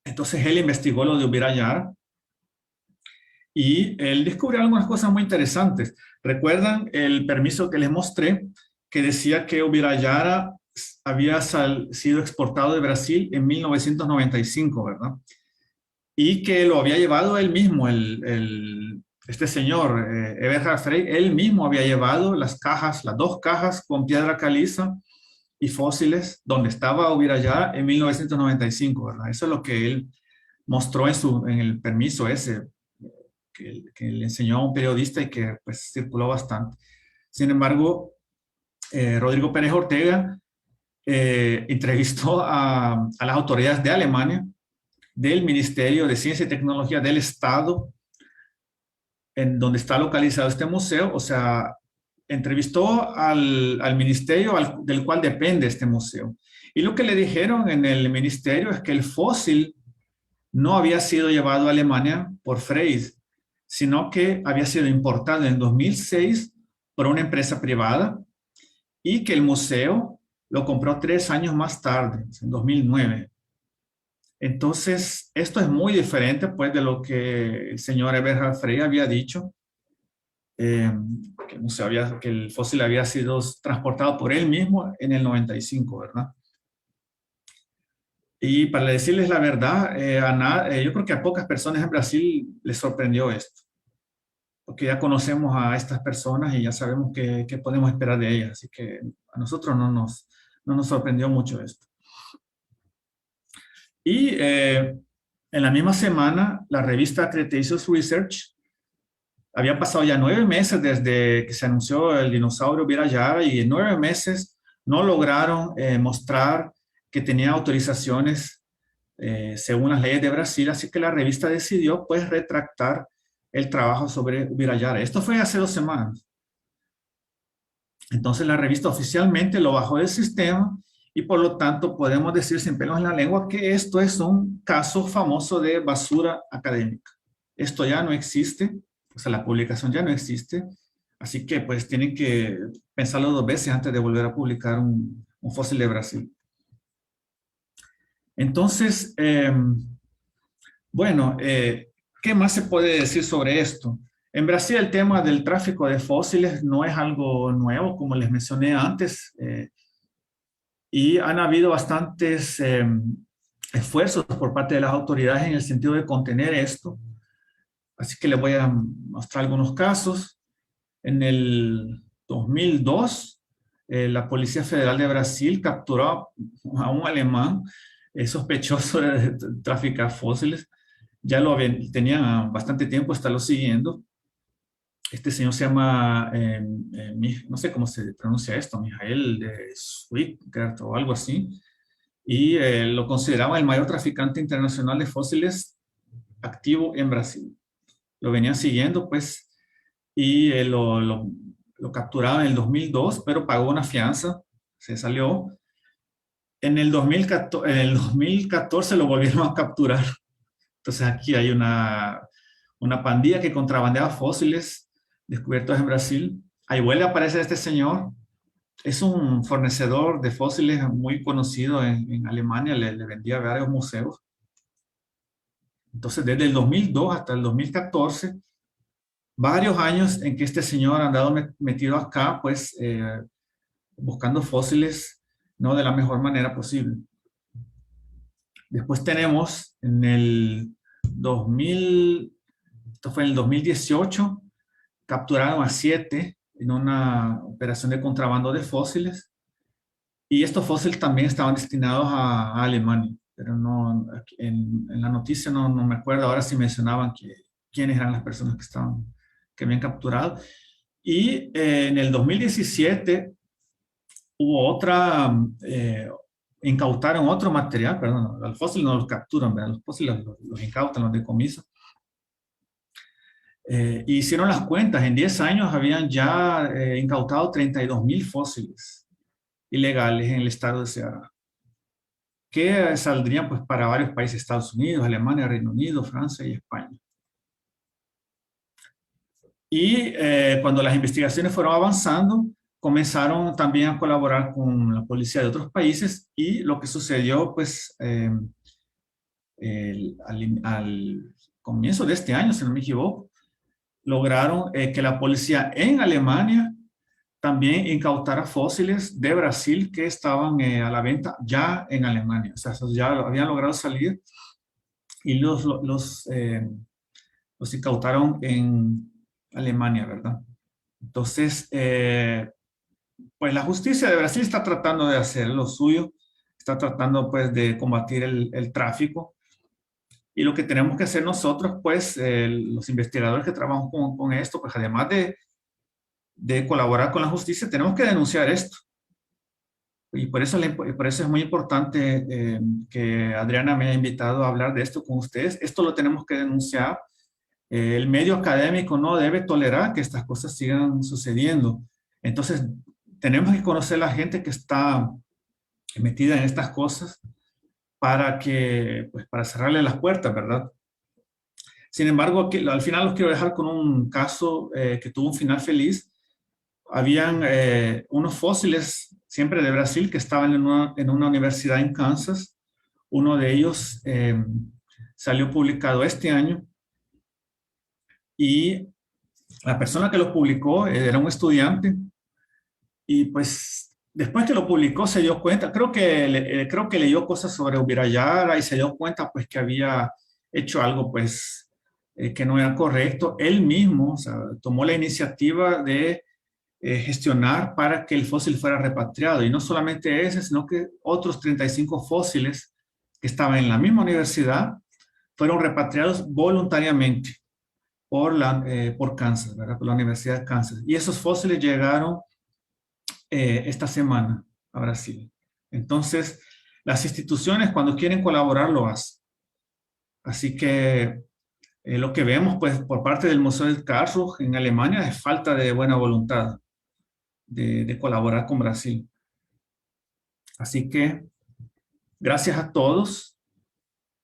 Entonces él investigó lo de Ubirayara y él descubrió algunas cosas muy interesantes. ¿Recuerdan el permiso que les mostré que decía que Ubirayara había sido exportado de Brasil en 1995, ¿verdad? Y que lo había llevado él mismo, este señor, Eberhard Frey, él mismo había llevado las 2 cajas con piedra caliza y fósiles donde estaba Ubirayara en 1995, ¿verdad? Eso es lo que él mostró en el permiso ese que le enseñó a un periodista y que pues circuló bastante. Sin embargo, Rodrigo Pérez Ortega entrevistó a las autoridades de Alemania, del Ministerio de Ciencia y Tecnología del Estado, en donde está localizado este museo, o sea, entrevistó al ministerio del cual depende este museo. Y lo que le dijeron en el ministerio es que el fósil no había sido llevado a Alemania por Frey, sino que había sido importado en 2006 por una empresa privada y que el museo lo compró 3 años más tarde, en 2009. Entonces, esto es muy diferente pues, de lo que el señor Eberhard Frey había dicho, que el fósil había sido transportado por él mismo en el 95, ¿verdad? Y para decirles la verdad, yo creo que a pocas personas en Brasil les sorprendió esto, porque ya conocemos a estas personas y ya sabemos qué podemos esperar de ellas, así que a nosotros no nos sorprendió mucho esto. Y en la misma semana, la revista Cretaceous Research había pasado ya 9 meses desde que se anunció el dinosaurio Ubirayara y en 9 meses no lograron mostrar que tenía autorizaciones según las leyes de Brasil, así que la revista decidió pues retractar el trabajo sobre Ubirayara. Esto fue hace 2 semanas. Entonces la revista oficialmente lo bajó del sistema y por lo tanto podemos decir sin pelos en la lengua que esto es un caso famoso de basura académica. Esto ya no existe, o sea, la publicación ya no existe, así que pues tienen que pensarlo 2 veces antes de volver a publicar un fósil de Brasil. Entonces, bueno, ¿qué más se puede decir sobre esto? En Brasil el tema del tráfico de fósiles no es algo nuevo, como les mencioné antes, y han habido bastantes esfuerzos por parte de las autoridades en el sentido de contener esto. Así que les voy a mostrar algunos casos. En el 2002, la Policía Federal de Brasil capturó a un alemán sospechoso de traficar fósiles. Ya tenían bastante tiempo de estarlo siguiendo. Este señor se llama, no sé cómo se pronuncia esto, Mijael de Swickert o algo así, y lo consideraba el mayor traficante internacional de fósiles activo en Brasil. Lo venían siguiendo, pues, y lo capturaron en el 2002, pero pagó una fianza, se salió. En el 2014 lo volvieron a capturar. Entonces aquí hay una pandilla que contrabandeaba fósiles descubiertos en Brasil. Ahí vuelve a aparecer este señor. Es un fornecedor de fósiles muy conocido en Alemania, le vendía a varios museos. Entonces, desde el 2002 hasta el 2014, varios años en que este señor ha andado metido acá, pues, buscando fósiles, no de la mejor manera posible. Después tenemos en el 2000, esto fue en el 2018, capturaron a 7 en una operación de contrabando de fósiles y estos fósiles también estaban destinados a Alemania, pero no, en la noticia no me acuerdo ahora si mencionaban quiénes eran las personas que habían capturado. Y en el 2017 hubo otra, incautaron otro material, perdón, los fósiles no los capturan, ¿verdad? Los fósiles los incautan, los decomisan. Hicieron las cuentas, en 10 años habían ya incautado 32.000 fósiles ilegales en el estado de Ceará, que saldrían pues para varios países, Estados Unidos, Alemania, Reino Unido, Francia y España. Y cuando las investigaciones fueron avanzando, comenzaron también a colaborar con la policía de otros países y lo que sucedió pues al comienzo de este año, si no me equivoco, lograron que la policía en Alemania también incautara fósiles de Brasil que estaban a la venta ya en Alemania. O sea, esos ya habían logrado salir y los incautaron en Alemania, ¿verdad? Entonces, pues la justicia de Brasil está tratando de hacer lo suyo, está tratando pues de combatir el tráfico. Y lo que tenemos que hacer nosotros, pues, los investigadores que trabajan con esto, pues además de colaborar con la justicia, tenemos que denunciar esto. Y por eso es muy importante que Adriana me haya invitado a hablar de esto con ustedes. Esto lo tenemos que denunciar. El medio académico no debe tolerar que estas cosas sigan sucediendo. Entonces, tenemos que conocer a la gente que está metida en estas cosas para pues, para cerrarle las puertas, ¿verdad? Sin embargo, aquí, al final los quiero dejar con un caso que tuvo un final feliz. Habían unos fósiles, siempre de Brasil, que estaban en una universidad en Kansas. Uno de ellos salió publicado este año y la persona que lo publicó era un estudiante y pues después que lo publicó se dio cuenta, creo que leyó cosas sobre Ubirayara y se dio cuenta pues que había hecho algo pues que no era correcto. Él mismo, o sea, tomó la iniciativa de gestionar para que el fósil fuera repatriado. Y no solamente ese, sino que otros 35 fósiles que estaban en la misma universidad fueron repatriados voluntariamente por Kansas, ¿verdad? Por la Universidad de Kansas. Y esos fósiles llegaron esta semana a Brasil. Entonces, las instituciones cuando quieren colaborar lo hacen. Así que lo que vemos pues, por parte del Museo del Karlsruhe en Alemania es falta de buena voluntad de colaborar con Brasil. Así que gracias a todos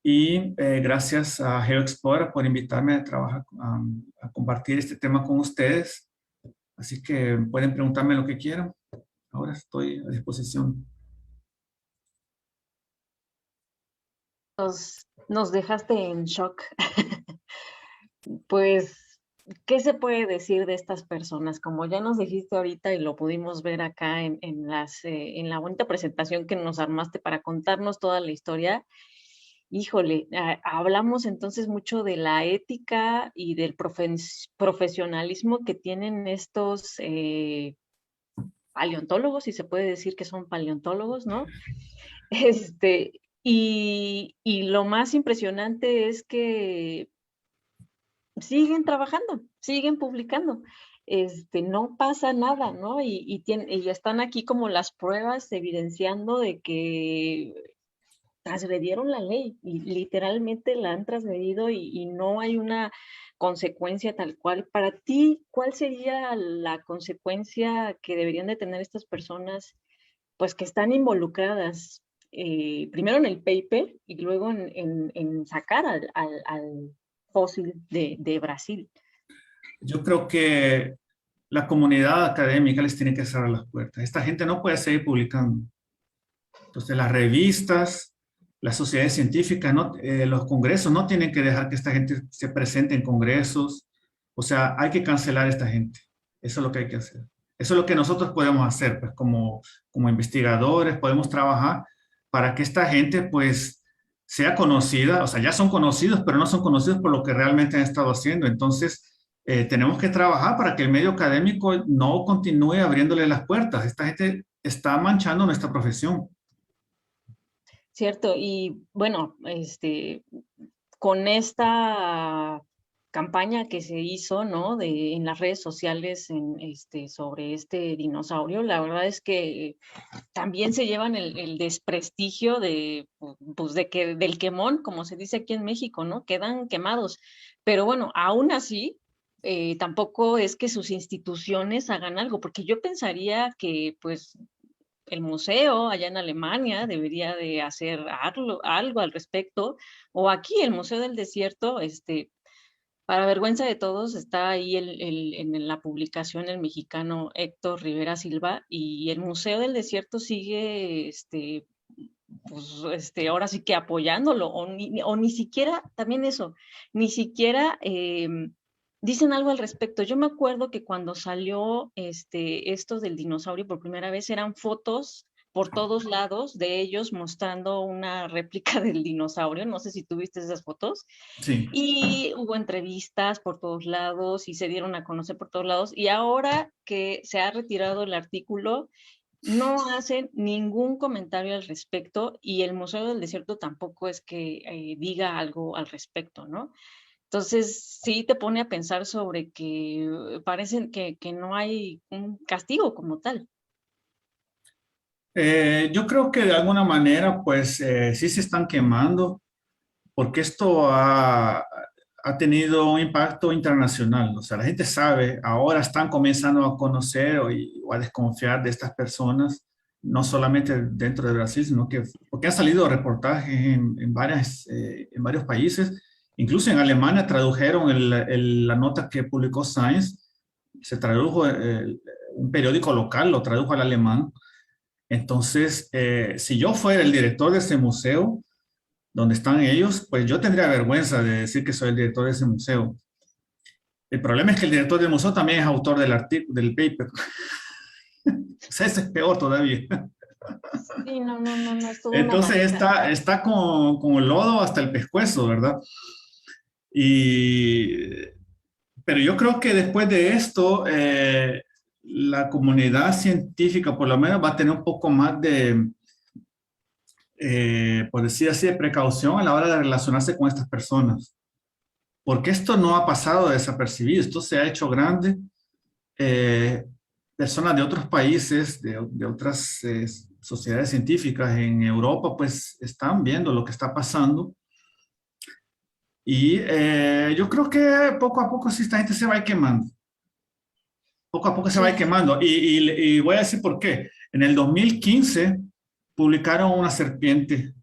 y gracias a GeoExplora por invitarme a trabajar, a compartir este tema con ustedes. Así que pueden preguntarme lo que quieran. Ahora estoy a disposición. Nos dejaste en shock. Pues, ¿qué se puede decir de estas personas? Como ya nos dijiste ahorita y lo pudimos ver acá en la bonita presentación que nos armaste para contarnos toda la historia, híjole, hablamos entonces mucho de la ética y del profesionalismo que tienen estos paleontólogos, si se puede decir que son paleontólogos, ¿no? Y lo más impresionante es que siguen trabajando, siguen publicando. No pasa nada, ¿no? Y están aquí como las pruebas evidenciando de que transgredieron la ley y literalmente la han transgredido y no hay una consecuencia tal cual. Para ti, ¿cuál sería la consecuencia que deberían de tener estas personas, pues que están involucradas, primero en el paper y luego en sacar al fósil de Brasil? Yo creo que la comunidad académica les tiene que cerrar las puertas. Esta gente no puede seguir publicando. Entonces, las revistas, las sociedades científicas, los congresos no tienen que dejar que esta gente se presente en congresos. O sea, hay que cancelar a esta gente. Eso es lo que hay que hacer. Eso es lo que nosotros podemos hacer, pues como investigadores podemos trabajar para que esta gente pues sea conocida, o sea, ya son conocidos, pero no son conocidos por lo que realmente han estado haciendo. Entonces, tenemos que trabajar para que el medio académico no continúe abriéndole las puertas. Esta gente está manchando nuestra profesión. Cierto, y bueno, con esta campaña que se hizo, ¿no? En las redes sociales sobre este dinosaurio. La verdad es que también se llevan el desprestigio pues, del quemón, como se dice aquí en México, ¿no? Quedan quemados. Pero bueno, aún así, tampoco es que sus instituciones hagan algo, porque yo pensaría que, pues, el museo allá en Alemania debería de hacer algo al respecto, o aquí el Museo del Desierto, para vergüenza de todos, está ahí en la publicación el mexicano Héctor Rivera Silva, y el Museo del Desierto sigue, pues, ahora sí que apoyándolo, o ni siquiera, también eso, ni siquiera dicen algo al respecto. Yo me acuerdo que cuando salió esto del dinosaurio por primera vez, eran fotos por todos lados de ellos mostrando una réplica del dinosaurio. No sé si tuviste esas fotos. Sí. Y hubo entrevistas por todos lados y se dieron a conocer por todos lados. Y ahora que se ha retirado el artículo, no hacen ningún comentario al respecto, y el Museo del Desierto tampoco es que diga algo al respecto, ¿no? Entonces, sí te pone a pensar sobre que parece que no hay un castigo como tal. Yo creo que de alguna manera, pues sí se están quemando, porque esto ha tenido un impacto internacional. O sea, la gente sabe, ahora están comenzando a conocer o a desconfiar de estas personas, no solamente dentro de Brasil, sino que porque han salido reportajes en varios países. Incluso en Alemania tradujeron la nota que publicó Science, se tradujo, un periódico local lo tradujo al alemán. Entonces, si yo fuera el director de ese museo, donde están ellos, pues yo tendría vergüenza de decir que soy el director de ese museo. El problema es que el director del museo también es autor del artículo, del paper. O sea, ese es peor todavía. Sí, no, no, no, no, es toda una Entonces mancha. está con el lodo hasta el pescuezo, ¿verdad? Y, pero yo creo que después de esto, la comunidad científica por lo menos va a tener un poco más por decir así, de precaución a la hora de relacionarse con estas personas. Porque esto no ha pasado desapercibido, esto se ha hecho grande. eh, Personas de otros países, de otras sociedades científicas en Europa, pues están viendo lo que está pasando. Y yo creo que poco a poco sí esta gente se va a ir quemando. Poco a poco se va a ir Sí. quemando. Y voy a decir por qué. En el 2015 publicaron una serpiente.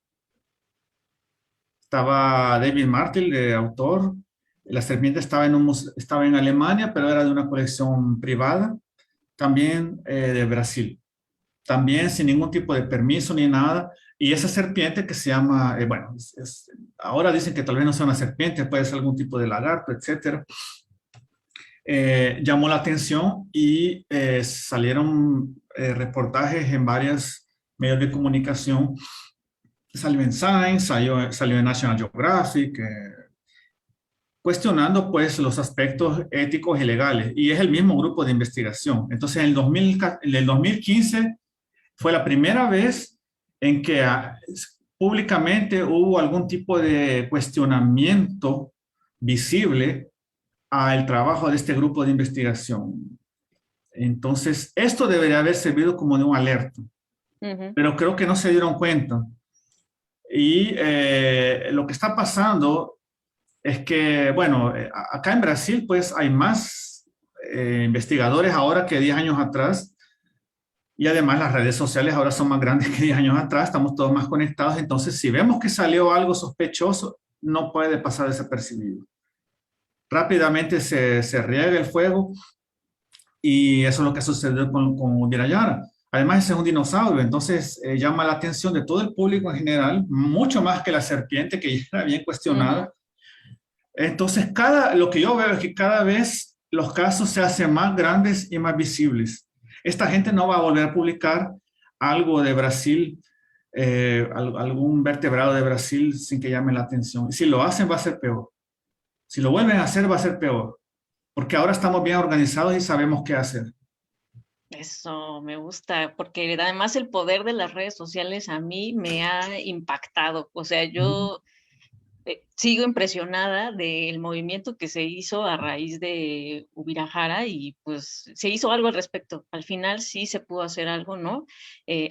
Estaba David Martel, de autor. La serpiente estaba en Alemania, pero era de una colección privada, también de Brasil. También sin ningún tipo de permiso ni nada. Y esa serpiente que se llama, bueno, ahora dicen que tal vez no sea una serpiente, puede ser algún tipo de lagarto, etcétera. Llamó la atención y salieron reportajes en varios medios de comunicación. Salió en Science, salió en National Geographic, cuestionando pues los aspectos éticos y legales. Y es el mismo grupo de investigación. Entonces, en el 2015 fue la primera vez en que públicamente hubo algún tipo de cuestionamiento visible al trabajo de este grupo de investigación. Entonces, esto debería haber servido como de un alerta, Ujú. pero creo que no se dieron cuenta. Y lo que está pasando es que, bueno, acá en Brasil pues hay más investigadores ahora que 10 años atrás, y además las redes sociales ahora son más grandes que 10 años atrás, estamos todos más conectados, entonces si vemos que salió algo sospechoso, no puede pasar desapercibido. Rápidamente se riega el fuego, y eso es lo que sucedió con Virayara. Además, ese es un dinosaurio, entonces llama la atención de todo el público en general, mucho más que la serpiente, que ya era bien Ujú. cuestionada. Entonces, lo que yo veo es que cada vez los casos se hacen más grandes y más visibles. Esta gente no va a volver a publicar algo de Brasil, algún vertebrado de Brasil sin que llame la atención. Y si lo hacen, va a ser peor. Si lo vuelven a hacer, va a ser peor. Porque ahora estamos bien organizados y sabemos qué hacer. Eso me gusta, porque además el poder de las redes sociales a mí me ha impactado. O sea, Ujú. yo sigo impresionada del movimiento que se hizo a raíz de Ubirajara y pues se hizo algo al respecto. Al final sí se pudo hacer algo, ¿no?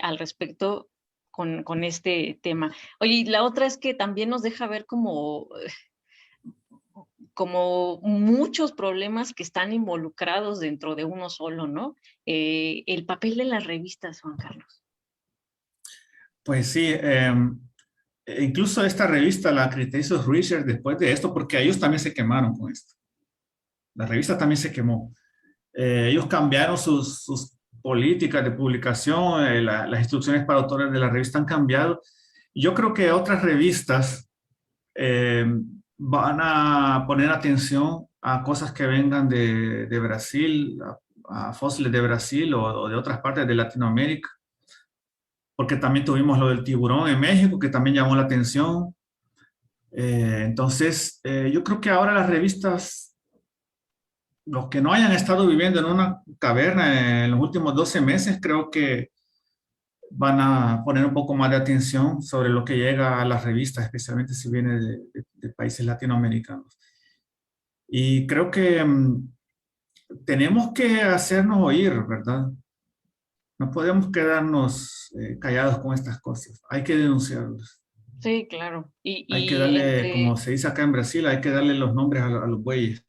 Al respecto con este tema. Oye, y la otra es que también nos deja ver como muchos problemas que están involucrados dentro de uno solo, ¿no? El papel de las revistas, Juan Carlos. Pues sí, incluso esta revista, la Criticism Research, después de esto, porque ellos también se quemaron con esto. La revista también se quemó. Ellos cambiaron sus políticas de publicación, las instrucciones para autores de la revista han cambiado. Yo creo que otras revistas van a poner atención a cosas que vengan de Brasil, a fósiles de Brasil o de otras partes de Latinoamérica, porque también tuvimos lo del tiburón en México, que también llamó la atención. Entonces, yo creo que ahora las revistas, los que no hayan estado viviendo en una caverna en los últimos 12 meses, creo que van a poner un poco más de atención sobre lo que llega a las revistas, especialmente si viene de países latinoamericanos. Y creo que tenemos que hacernos oír, ¿verdad? No podemos quedarnos callados con estas cosas. Hay que denunciarlas. Sí, claro. Hay que Y darle, como entre... se dice acá en Brasil, hay que darle los nombres a los bueyes.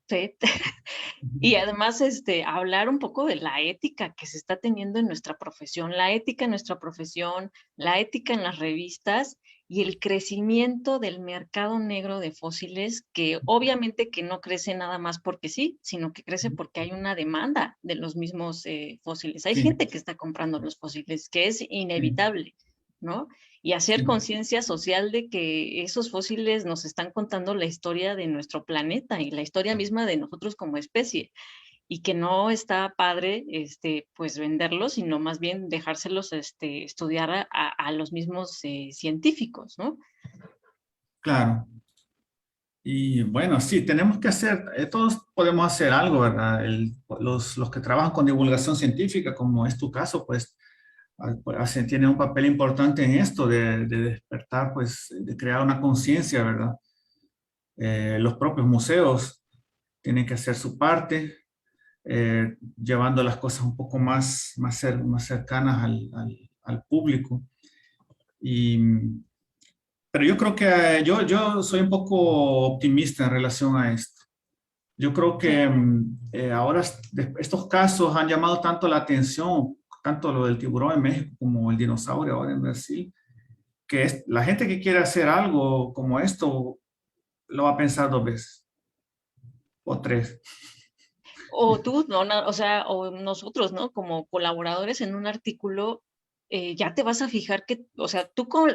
Sí. Y además, hablar un poco de la ética que se está teniendo en nuestra profesión, la ética en nuestra profesión, la ética en las revistas y el crecimiento del mercado negro de fósiles, que obviamente que no crece nada más porque sí, sino que crece porque hay una demanda de los mismos fósiles. Hay Sí, gente que está comprando los fósiles, que es sí, inevitable, ¿no? Y hacer sí, conciencia social de que esos fósiles nos están contando la historia de nuestro planeta y la historia misma de nosotros como especie y que no está padre, pues venderlos, sino más bien dejárselos, estudiar a los mismos científicos, ¿no? claro. Y bueno, sí, tenemos que hacer, todos podemos hacer algo, ¿verdad? Los que trabajan con divulgación científica, como es tu caso, pues, tienen un papel importante en esto de despertar, pues, de crear una conciencia, ¿verdad? Los propios museos tienen que hacer su parte, llevando las cosas un poco más cercanas al público. Y, pero yo creo que yo soy un poco optimista en relación a esto. Yo creo Sí. que ahora estos casos han llamado tanto la atención, tanto lo del tiburón en México como el dinosaurio ahora en Brasil, que la gente que quiere hacer algo como esto lo va a pensar dos veces o tres. O tú, no, o sea, o nosotros, ¿no? Como colaboradores en un artículo, ya te vas a fijar que, o sea, tú ¿Sí?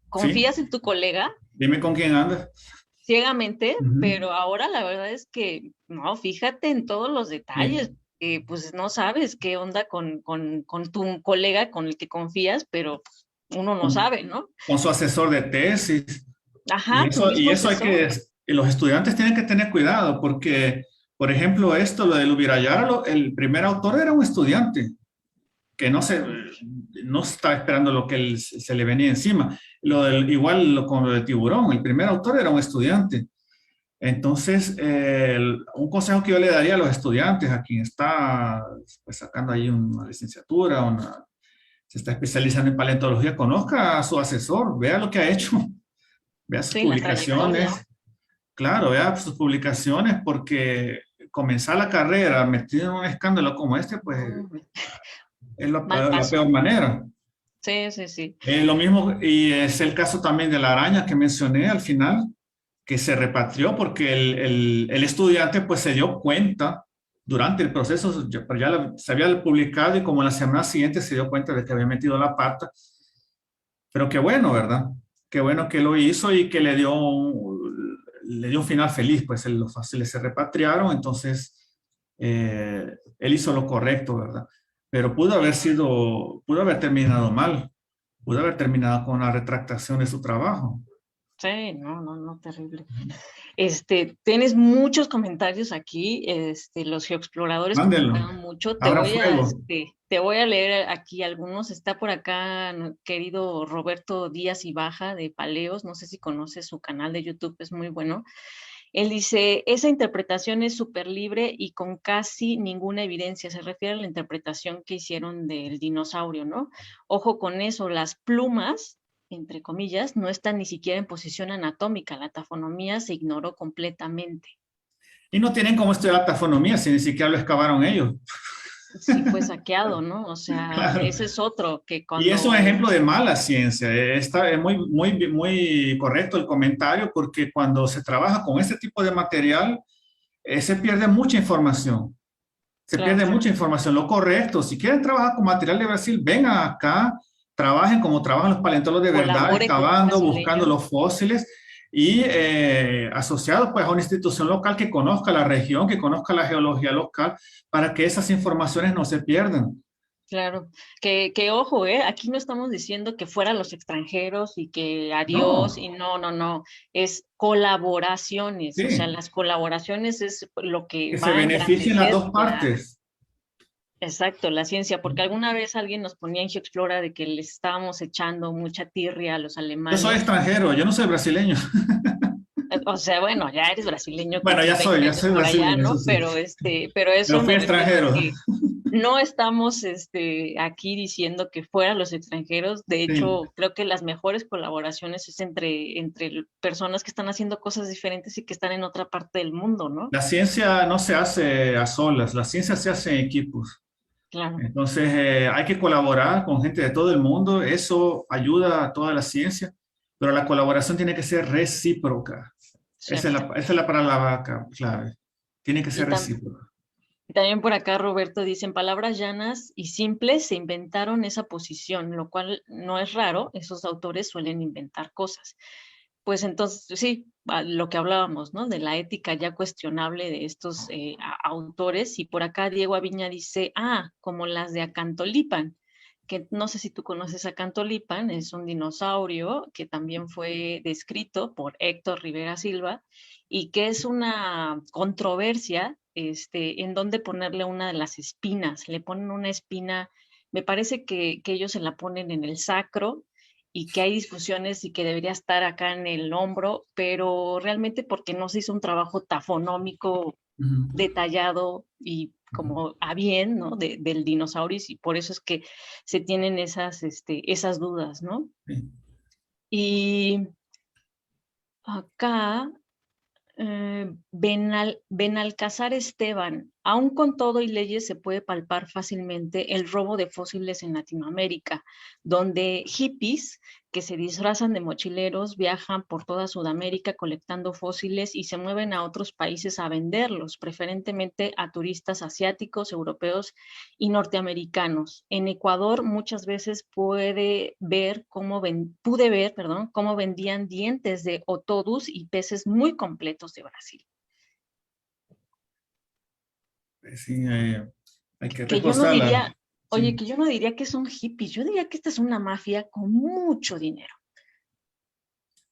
confías en tu colega Dime con quién andas. ciegamente, Ujú. pero ahora la verdad es que, no, fíjate en todos los detalles, Sí. que pues no sabes qué onda con tu colega con el que confías, pero uno no Con, sabe, ¿no? con su asesor de tesis. Ajá, tu Y mismo eso asesor. los estudiantes tienen que tener cuidado porque, por ejemplo, esto, lo del Ubirayara, el primer autor era un estudiante que no estaba esperando lo que se le venía encima. Igual con lo del tiburón, el primer autor era un estudiante. Entonces, un consejo que yo le daría a los estudiantes, a quien está pues, sacando ahí una licenciatura, se está especializando en paleontología, conozca a su asesor, vea lo que ha hecho, vea sus Sí, la trayectoria. publicaciones, claro, vea sus publicaciones, porque comenzar la carrera metido en un escándalo como este, pues No, es mal la paso. peor manera. Sí, sí, sí. Lo mismo, y es el caso también de la araña que mencioné al final, que se repatrió porque el estudiante pues se dio cuenta durante el proceso, pero se había publicado y como la semana siguiente se dio cuenta de que había metido la pata. Pero qué bueno, ¿verdad? Qué bueno que lo hizo y que le dio un final feliz, pues los fósiles se repatriaron, entonces él hizo lo correcto, ¿verdad? Pero pudo haber terminado mal, pudo haber terminado con la retractación de su trabajo. Sí, no, no, no, terrible. Tienes muchos comentarios aquí, los geoexploradores Mándelo. comentaron mucho. Abra fuego. Te voy a leer aquí algunos. Está por acá, querido Roberto Díaz y Baja de Paleos, no sé si conoces su canal de YouTube, es muy bueno. Él dice, esa interpretación es súper libre y con casi ninguna evidencia. Se refiere a la interpretación que hicieron del dinosaurio, ¿no? Ojo con eso, las plumas, entre comillas, no están ni siquiera en posición anatómica. La tafonomía se ignoró completamente. Y no tienen cómo estudiar tafonomía si ni siquiera lo excavaron ellos. Sí fue saqueado, ¿no? O sea, Claro. ese es otro que Y es un cuando... ejemplo de mala ciencia. Es muy correcto el comentario porque cuando se trabaja con este tipo de material, se pierde mucha información. Se pierde Claro, mucha información. Lo correcto, si quieren trabajar con material de Brasil, vengan acá, trabajen como trabajan los paleontólogos de verdad, colabore con un excavando, buscando brasileño. los fósiles y asociados pues a una institución local que conozca la región, que conozca la geología local, para que esas informaciones no se pierdan. Claro, que ojo, aquí no estamos diciendo que fueran los extranjeros y que adiós No, y no, no, no, es colaboraciones, o sea, sí, las colaboraciones es lo que que se va a beneficien las engrandecer dos partes. exacto, la ciencia, porque alguna vez alguien nos ponía en GeoExplora de que les estábamos echando mucha tirria a los Yo soy alemanes, extranjero, yo no soy brasileño. o sea, bueno, ya eres brasileño con Bueno, tus 20 ya años soy por allá, brasileño, eso ¿no? sí. Pero Pero eso fui me refiero a extranjero. que no estamos aquí diciendo que fueran los extranjeros. De Sí. hecho, creo que las mejores colaboraciones es entre personas que están haciendo cosas diferentes y que están en otra parte del mundo, ¿no? La ciencia no se hace a solas, la ciencia se hace en equipos. Claro, Entonces, hay que colaborar con gente de todo el mundo, eso ayuda a toda la ciencia, pero la colaboración tiene que ser recíproca. cierto. Esa es la palabra clave. Tiene que Y, ser recíproca. y también por acá Roberto dice, en palabras llanas y simples se inventaron esa posición, lo cual no es raro, esos autores suelen inventar cosas. Pues entonces, sí, lo que hablábamos, ¿no? De la ética ya cuestionable de estos autores. Y por acá Diego Aviña dice, como las de Acantolipan, que no sé si tú conoces Acantolipan, es un dinosaurio que también fue descrito por Héctor Rivera Silva y que es una controversia, en dónde ponerle una de las espinas. Le ponen una espina, me parece que ellos se la ponen en el sacro y que hay discusiones y que debería estar acá en el hombro, pero realmente porque no se hizo un trabajo tafonómico Ujú, detallado y ujú. como a bien, ¿no? Del dinosaurio y por eso es que se tienen esas dudas, ¿no? Sí. Y acá Benalcázar Esteban, aún con todo y leyes se puede palpar fácilmente el robo de fósiles en Latinoamérica, donde hippies que se disfrazan de mochileros viajan por toda Sudamérica colectando fósiles y se mueven a otros países a venderlos, preferentemente a turistas asiáticos, europeos y norteamericanos. En Ecuador muchas veces pude ver, perdón, cómo vendían dientes de otodus y peces muy completos de Brasil. Sí, hay que Que yo no reforzarla. diría, oye, Sí. que yo no diría que son hippies, yo diría que esta es una mafia con mucho dinero.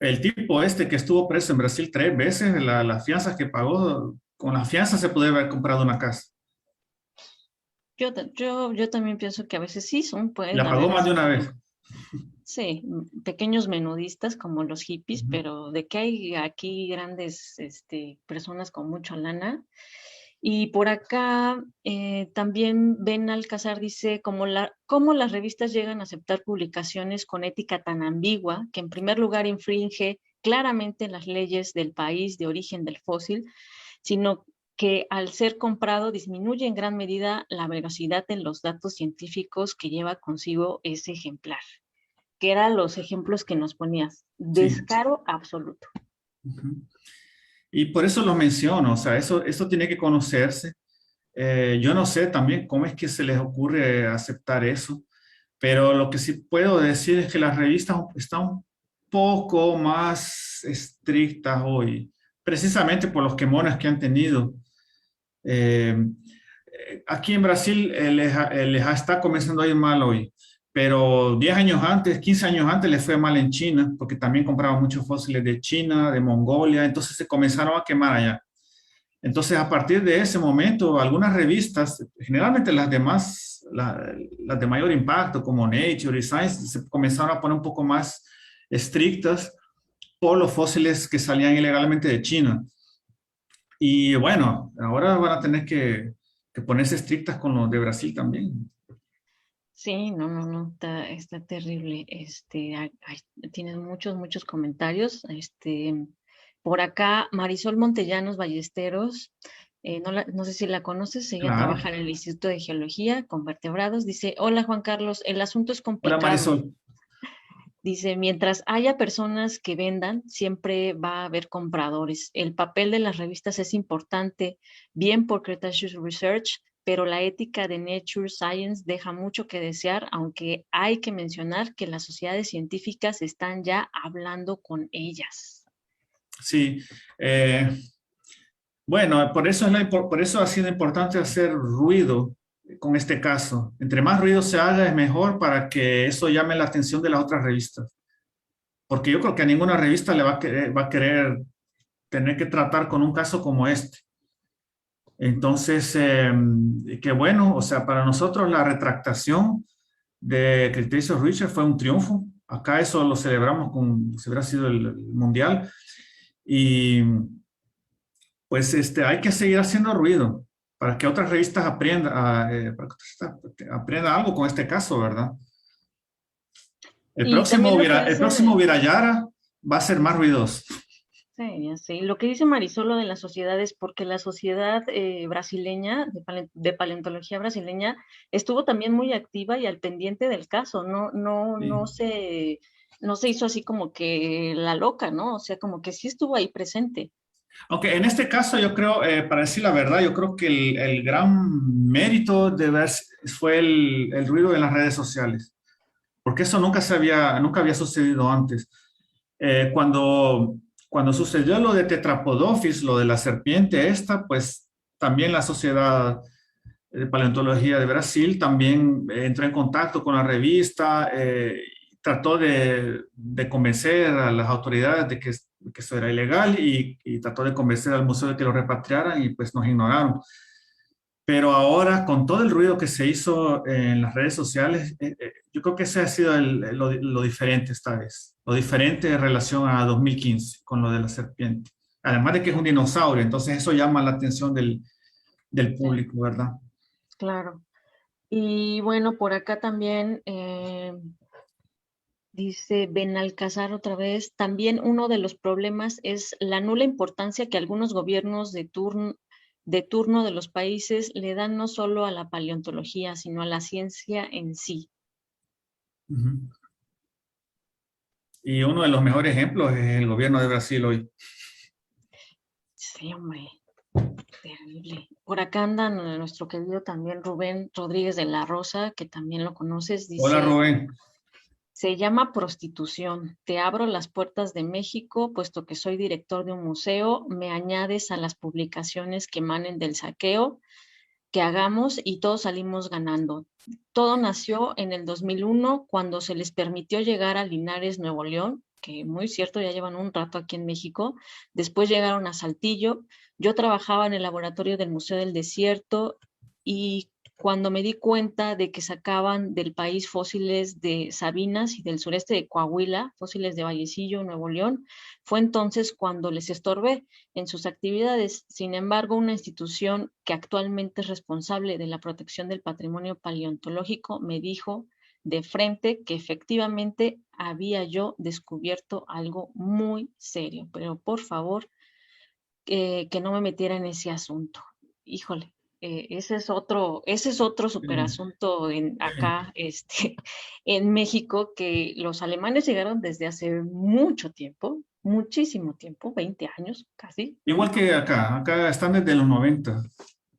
El tipo este que estuvo preso en Brasil 3 veces, las fianzas que pagó, con las fianzas se puede haber comprado una casa. Yo también pienso que a veces sí pueden La pagó haber más de una vez. sí, pequeños menudistas como los hippies, Ujú. pero de que hay aquí grandes personas con mucha lana. Y por acá también Ben Alcázar dice cómo las revistas llegan a aceptar publicaciones con ética tan ambigua que en primer lugar infringe claramente las leyes del país de origen del fósil, sino que al ser comprado disminuye en gran medida la veracidad en los datos científicos que lleva consigo ese ejemplar, que eran los ejemplos que nos ponías. Sí. Descaro absoluto. Ujú. Y por eso lo menciono, o sea, eso tiene que conocerse. Yo no sé también cómo es que se les ocurre aceptar eso, pero lo que sí puedo decir es que las revistas están un poco más estrictas hoy, precisamente por los quemones que han tenido. Eh, Aquí en Brasil está comenzando a ir mal hoy, pero 10 años antes, 15 años antes le fue mal en China, porque también compraban muchos fósiles de China, de Mongolia, entonces se comenzaron a quemar allá. Entonces, a partir de ese momento, algunas revistas, generalmente las demás, las de mayor impacto, como Nature y Science, se comenzaron a poner un poco más estrictas por los fósiles que salían ilegalmente de China. Y bueno, ahora van a tener que ponerse estrictas con los de Brasil también. Sí, no, no, no, está terrible. Tienes muchos comentarios. Por acá, Marisol Montellanos Ballesteros, no sé si la conoces, ella Claro. trabaja en el Instituto de Geología con vertebrados. Dice, hola Juan Carlos, el asunto es Hola complicado. Marisol. Dice, mientras haya personas que vendan, siempre va a haber compradores. El papel de las revistas es importante, bien por Cretaceous Research, pero la ética de Nature Science deja mucho que desear, aunque hay que mencionar que las sociedades científicas están ya hablando con ellas. Sí. eh, bueno, por eso ha sido importante hacer ruido con este caso. Entre más ruido se haga es mejor para que eso llame la atención de las otras revistas. Porque yo creo que a ninguna revista le va a querer tener que tratar con un caso como este. Entonces, qué bueno, o sea, para nosotros la retractación de Cretaceous Research fue un triunfo. Acá eso lo celebramos como si hubiera sido el mundial. Y pues hay que seguir haciendo ruido para que otras revistas aprendan, para que otras revistas aprendan algo con este caso, ¿verdad? Y también lo que El próximo dice, Virayara va a ser más ruidoso. sí, ya sé. Lo que dice Marisol lo de la sociedad es porque la sociedad brasileña, de paleontología brasileña, estuvo también muy activa y al pendiente del caso. Sí. No se hizo así como que la loca, ¿no? O sea, como que sí estuvo ahí presente. Aunque en este caso yo creo, para decir la verdad, yo creo que el gran mérito de ver fue el ruido en las redes sociales, porque eso nunca había sucedido antes. Cuando, cuando sucedió lo de Tetrapodophys, lo de la serpiente esta, pues también la Sociedad de Paleontología de Brasil también entró en contacto con la revista, trató de convencer a las autoridades de que eso era ilegal y trató de convencer al museo de que lo repatriaran y pues nos ignoraron. Pero ahora, con todo el ruido que se hizo en las redes sociales, yo creo que ese ha sido lo diferente esta vez. Lo diferente en relación a 2015, con lo de la serpiente. Además de que es un dinosaurio, entonces eso llama la atención del Sí, público, ¿verdad? claro. Y bueno, por acá también dice Benalcázar otra vez, también uno de los problemas es la nula importancia que algunos gobiernos de turno de los países le dan no solo a la paleontología, sino a la ciencia en sí. Ujú. Y uno de los mejores ejemplos es el gobierno de Brasil hoy. Sí, hombre, terrible. Por acá andan nuestro querido también Rubén Rodríguez de la Rosa, que también lo conoces, Hola dice, Rubén. se llama prostitución. Te abro las puertas de México, puesto que soy director de un museo, me añades a las publicaciones que emanen del saqueo que hagamos y todos salimos ganando. Todo nació en el 2001 cuando se les permitió llegar a Linares, Nuevo León, que muy cierto, ya llevan un rato aquí en México. Después llegaron a Saltillo. Yo trabajaba en el laboratorio del Museo del Desierto y cuando me di cuenta de que sacaban del país fósiles de Sabinas y del sureste de Coahuila, fósiles de Vallecillo, Nuevo León, fue entonces cuando les estorbé en sus actividades. Sin embargo, una institución que actualmente es responsable de la protección del patrimonio paleontológico me dijo de frente que efectivamente había yo descubierto algo muy serio, pero por favor, que no me metiera en ese asunto. Híjole. Ese es otro super Eh, asunto eh, acá, en México, que los alemanes llegaron desde hace mucho tiempo, muchísimo tiempo, 20 años casi, Igual ¿no? que acá están desde los 90.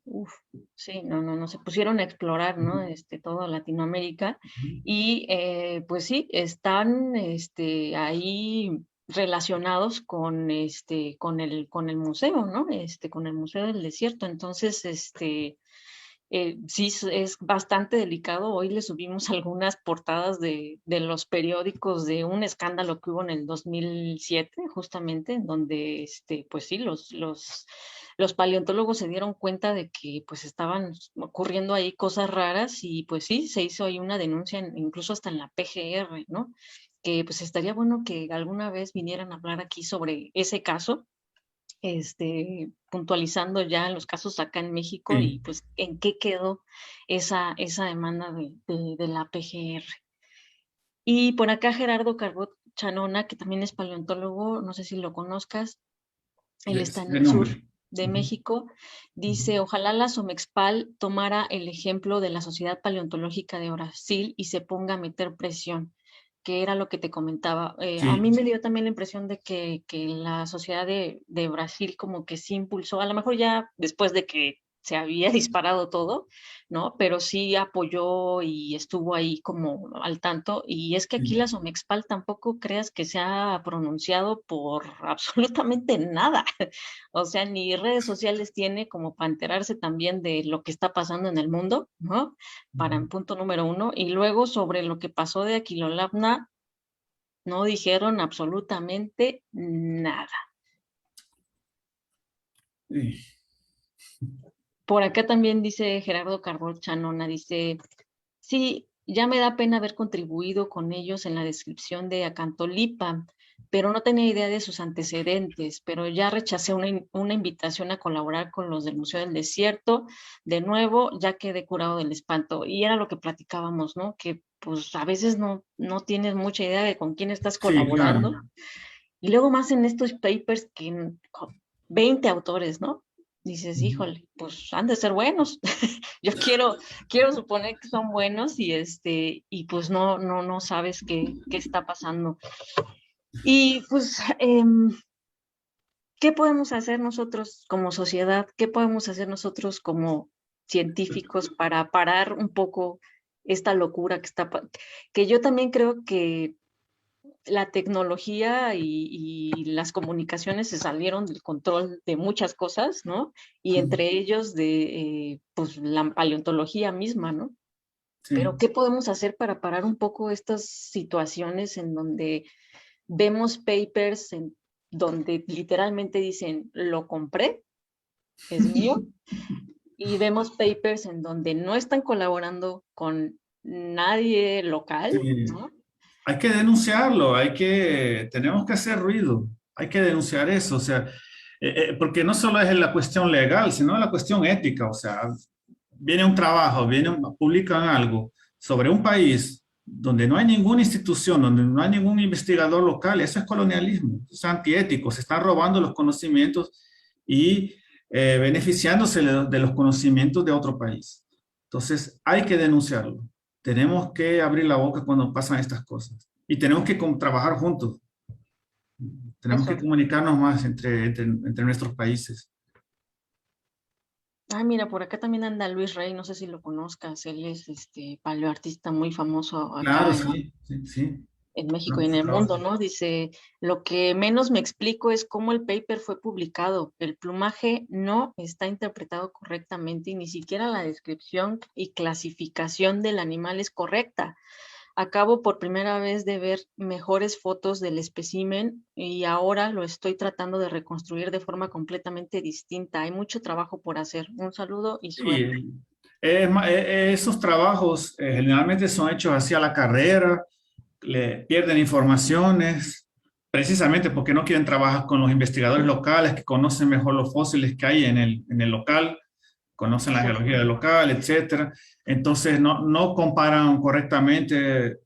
Uf, sí, no, se pusieron a explorar, ¿no? Toda Latinoamérica y pues sí, están, ahí relacionados con, con el museo, ¿no? Con el Museo del Desierto. Entonces, Sí, es bastante delicado. Hoy le subimos algunas portadas de los periódicos de un escándalo que hubo en el 2007, justamente, en donde, pues sí, los paleontólogos se dieron cuenta de que pues estaban ocurriendo ahí cosas raras y pues sí, se hizo ahí una denuncia, incluso hasta en la PGR, ¿no? Que pues estaría bueno que alguna vez vinieran a hablar aquí sobre ese caso, puntualizando ya los casos acá en México y Sí, pues en qué quedó esa demanda de la PGR. Y por acá Gerardo Carbot Chanona, que también es paleontólogo, no sé si lo conozcas, él está en de el sur nombre. de Ujú, México, ujú. dice, ojalá la Somexpal tomara el ejemplo de la Sociedad Paleontológica de Brasil y se ponga a meter presión, que era lo que te comentaba. A mí Sí, me dio también la impresión de que la sociedad de Brasil como que sí impulsó, a lo mejor ya después de que se había disparado todo, ¿no? Pero sí apoyó y estuvo ahí como al tanto. Y es que aquí sí, la Somexpal tampoco creas que se ha pronunciado por absolutamente nada. O sea, ni redes sociales tiene como para enterarse también de lo que está pasando en el mundo, ¿no? Para en ujú. punto número uno. Y luego sobre lo que pasó de Aquilolabna, no dijeron absolutamente nada. Sí, Por acá también dice Gerardo Carbón Chanona, dice, sí, ya me da pena haber contribuido con ellos en la descripción de Acantolipa, pero no tenía idea de sus antecedentes, pero ya rechacé una invitación a colaborar con los del Museo del Desierto. De nuevo, ya quedé curado del espanto. Y era lo que platicábamos, ¿no? Que pues a veces no tienes mucha idea de con quién estás sí, claro. colaborando. Y luego más en estos papers que 20 autores, ¿no? Dices, Ujú. híjole, pues han de ser buenos. Yo quiero suponer que son buenos y pues no sabes qué está pasando. Y pues, ¿qué podemos hacer nosotros como sociedad? ¿Qué podemos hacer nosotros como científicos para parar un poco esta locura que yo también creo que la tecnología y las comunicaciones se salieron del control de muchas cosas, ¿no? Y Ujú. entre ellos de, pues, la paleontología misma, ¿no? Pero, Sí, ¿qué podemos hacer para parar un poco estas situaciones en donde vemos papers en donde literalmente dicen, lo compré, es mío, y vemos papers en donde no están colaborando con nadie local, sí. ¿no? Hay que denunciarlo, tenemos que hacer ruido, hay que denunciar eso, o sea, porque no solo es la cuestión legal, sino la cuestión ética, o sea, viene un trabajo, publican algo sobre un país donde no hay ninguna institución, donde no hay ningún investigador local, eso es colonialismo, es antiético, se están robando los conocimientos y beneficiándose de los conocimientos de otro país. Entonces, hay que denunciarlo. Tenemos que abrir la boca cuando pasan estas cosas y tenemos que trabajar juntos. Tenemos que Eso. comunicarnos más entre nuestros países. Ah, mira, por acá también anda Luis Rey, no sé si lo conozcas, él es paleoartista muy famoso Claro, acá sí, sí, sí. en México y en Conozco su el trabajo. mundo, ¿no? Dice, lo que menos me explico es cómo el paper fue publicado. El plumaje no está interpretado correctamente y ni siquiera la descripción y clasificación del animal es correcta. Acabo por primera vez de ver mejores fotos del espécimen y ahora lo estoy tratando de reconstruir de forma completamente distinta. Hay mucho trabajo por hacer. Un saludo y suerte. Sí, esos trabajos generalmente son hechos hacia la carrera, le pierden informaciones, precisamente porque no quieren trabajar con los investigadores locales que conocen mejor los fósiles que hay en el local, conocen la geología del Exactamente. local, etcétera. Entonces no comparan correctamente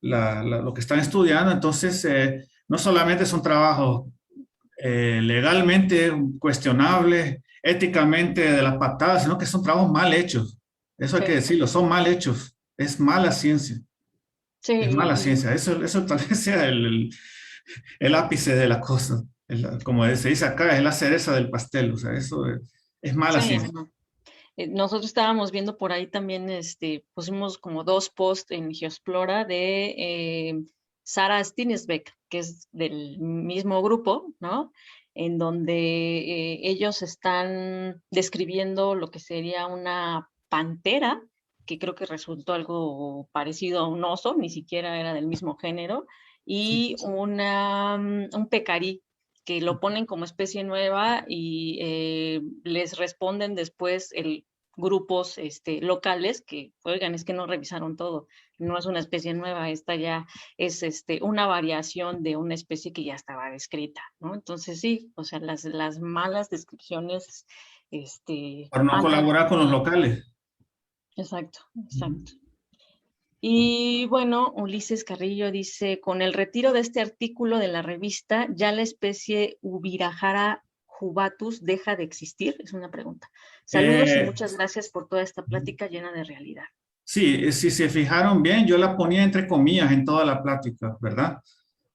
lo que están estudiando. Entonces, no solamente son trabajos legalmente cuestionables, éticamente de las patadas, sino que son trabajos mal hechos. Eso hay que Sí, decirlo, son mal hechos. Es mala ciencia. sí, Es mala ciencia. Eso tal vez sea el ápice de la cosa. Como se dice acá, es la cereza del pastel. O sea, eso es mala sí, ciencia. no. Nosotros estábamos viendo por ahí también, pusimos como dos posts en Geoexplora de Sara Stinesbeck, que es del mismo grupo, ¿no? En donde ellos están describiendo lo que sería una pantera, que creo que resultó algo parecido a un oso, ni siquiera era del mismo género, Sí. y un pecarí, que lo ponen como especie nueva y les responden después grupos locales que, oigan, es que no revisaron todo, no es una especie nueva, esta ya es una variación de una especie que ya estaba descrita, ¿no? Entonces sí, o sea, las malas descripciones Por no han colaborar con los perjudicado. locales. Exacto, Ujú. exacto. Y bueno, Ulises Carrillo dice, con el retiro de este artículo de la revista, ¿ya la especie Ubirajara jubatus deja de existir? Es una pregunta. Saludos y Eh, muchas gracias por toda esta plática llena de realidad. sí, si se fijaron bien, yo la ponía entre comillas en toda la plática, ¿verdad?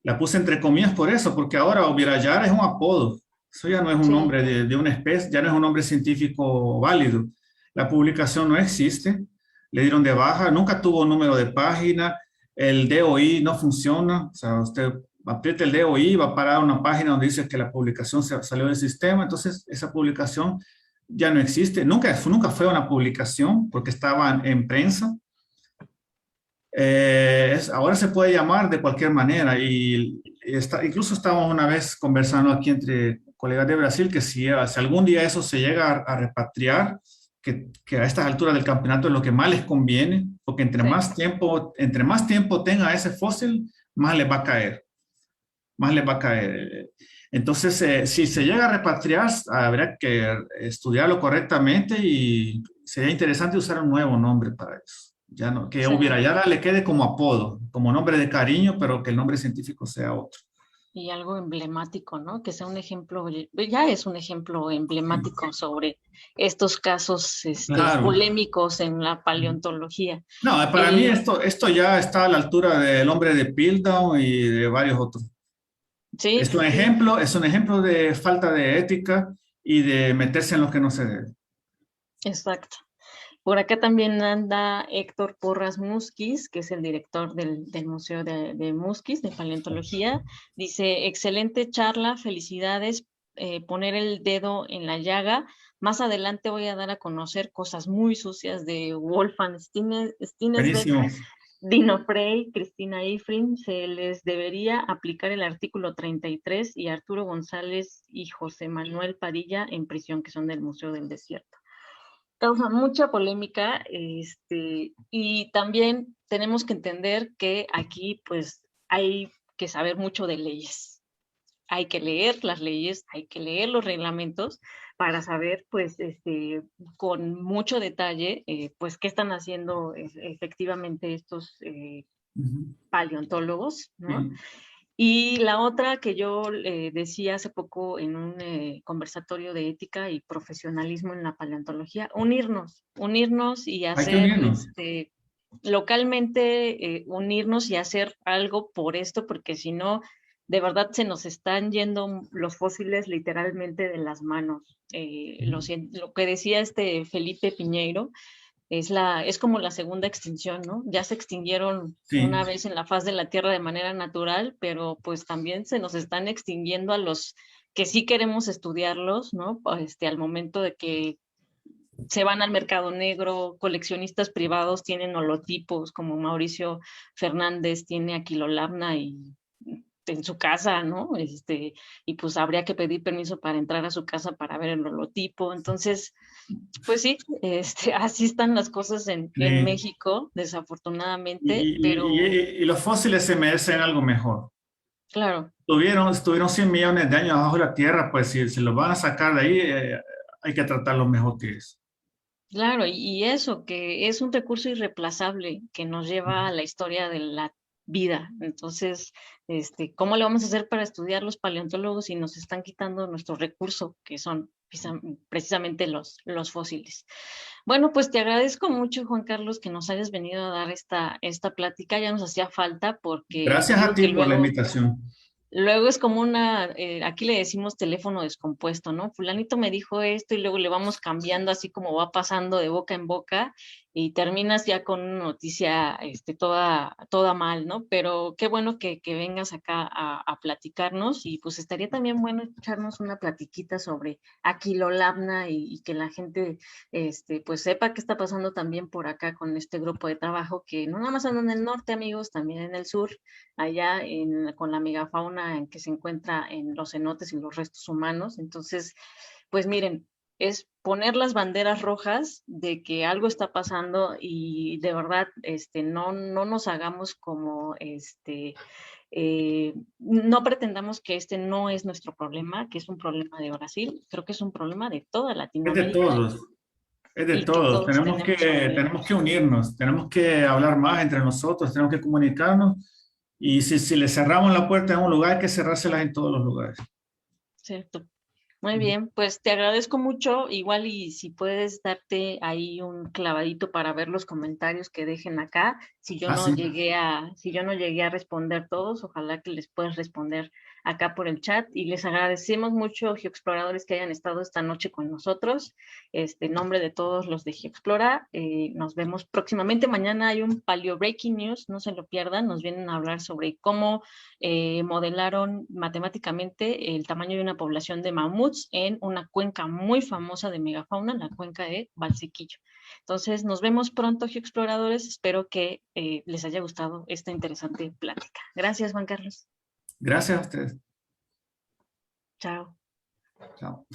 La puse entre comillas por eso, porque ahora Ubirayara es un apodo. Eso ya no es un Sí, nombre de una especie, ya no es un nombre científico válido. La publicación no existe, le dieron de baja, nunca tuvo número de página, el DOI no funciona, o sea, usted aprieta el DOI y va a parar a una página donde dice que la publicación salió del sistema, entonces esa publicación ya no existe, nunca fue una publicación porque estaba en prensa. Ahora se puede llamar de cualquier manera incluso estábamos una vez conversando aquí entre colegas de Brasil que si algún día eso se llega a repatriar, que a estas alturas del campeonato es lo que más les conviene, porque sí, entre más tiempo tenga ese fósil, más les va a caer, más les va a caer. Entonces, si se llega a repatriar, habrá que estudiarlo correctamente y sería interesante usar un nuevo nombre para eso. Ya no, que sí. Ubirayara le quede como apodo, como nombre de cariño, pero que el nombre científico sea otro. Y algo emblemático, ¿no? Que sea un ejemplo, ya es un ejemplo emblemático sobre estos casos Claro. polémicos en la paleontología. No, para mí Eh, esto ya está a la altura del hombre de Piltdown y de varios otros. sí, sí, Es un ejemplo de falta de ética y de meterse en lo que no se debe. exacto. Por acá también anda Héctor Porras Musquiz, que es el director del Museo de Musquiz, de Paleontología. Dice, excelente charla, felicidades, poner el dedo en la llaga. Más adelante voy a dar a conocer cosas muy sucias de Wolfgang Stinesbeck, Buenísimo. Dino Frey, Cristina Ifrin. Se les debería aplicar el artículo 33 y Arturo González y José Manuel Padilla en prisión, que son del Museo del Desierto. Causa mucha polémica, y también tenemos que entender que aquí pues hay que saber mucho de leyes. Hay que leer las leyes, hay que leer los reglamentos para saber pues con mucho detalle pues qué están haciendo efectivamente estos Ujú. paleontólogos, ¿no? Sí. Y la otra que yo decía hace poco en un conversatorio de ética y profesionalismo en la paleontología, unirnos y Hay que hacer unirnos. localmente, unirnos y hacer algo por esto, porque si no, de verdad se nos están yendo los fósiles literalmente de las manos. Lo que decía Felipe Piñeiro, es como la segunda extinción, ¿no? Ya se extinguieron Sí. una vez en la faz de la Tierra de manera natural, pero pues también se nos están extinguiendo a los que sí queremos estudiarlos, ¿no? Al momento de que se van al mercado negro, coleccionistas privados tienen holotipos, como Mauricio Fernández tiene Aquilolarna y en su casa, ¿no? Y pues habría que pedir permiso para entrar a su casa para ver el holotipo. Entonces, pues sí, así están las cosas en Sí. México, Y, desafortunadamente, y- pero y- y los fósiles se merecen algo mejor. claro, Estuvieron 100 millones de años abajo de la Tierra, pues si se los van a sacar de ahí, hay que tratarlo mejor que es. claro, y eso, que es un recurso irreemplazable que nos lleva a la historia de la vida. Entonces, ¿cómo le vamos a hacer para estudiar los paleontólogos si nos están quitando nuestro recurso, que son precisamente los fósiles? Bueno, pues te agradezco mucho, Juan Carlos, que nos hayas venido a dar esta plática. Ya nos hacía falta porque te Gracias a digo ti que por la luego invitación. Luego es como aquí le decimos teléfono descompuesto, ¿no? Fulanito me dijo esto y luego le vamos cambiando así como va pasando de boca en boca y terminas ya con una noticia toda mal, ¿no? Pero qué bueno que vengas acá a platicarnos y pues estaría también bueno echarnos una platiquita sobre Aquilolabna y que la gente pues sepa qué está pasando también por acá con este grupo de trabajo que no nada más andan en el norte, amigos, también en el sur, allá con la megafauna en que se encuentra en los cenotes y los restos humanos. Entonces, pues miren, es poner las banderas rojas de que algo está pasando y de verdad no nos hagamos como no pretendamos que este no es nuestro problema, que es un problema de Brasil, creo que es un problema de toda Es de Latinoamérica todos, es de y que todos. todos tenemos que unirnos. Tenemos que unirnos, tenemos que hablar más entre nosotros, tenemos que comunicarnos. Y si le cerramos la puerta en un lugar, hay que cerrárselas en todos los lugares. ¿Cierto? Muy bien, pues te agradezco mucho, igual y si puedes darte ahí un clavadito para ver los comentarios que dejen acá, Ah, sí. si yo no llegué a responder todos, ojalá que les puedas responder acá por el chat y les agradecemos mucho, geoexploradores, que hayan estado esta noche con nosotros, en nombre de todos los de Geoexplora, nos vemos próximamente, mañana hay un Paleo Breaking News, no se lo pierdan, nos vienen a hablar sobre cómo modelaron matemáticamente el tamaño de una población de mamuts en una cuenca muy famosa de megafauna, la cuenca de Valsequillo. Entonces, nos vemos pronto, geoexploradores. Espero que les haya gustado esta interesante plática. Gracias, Juan Carlos. Gracias a ustedes. Chao. Chao.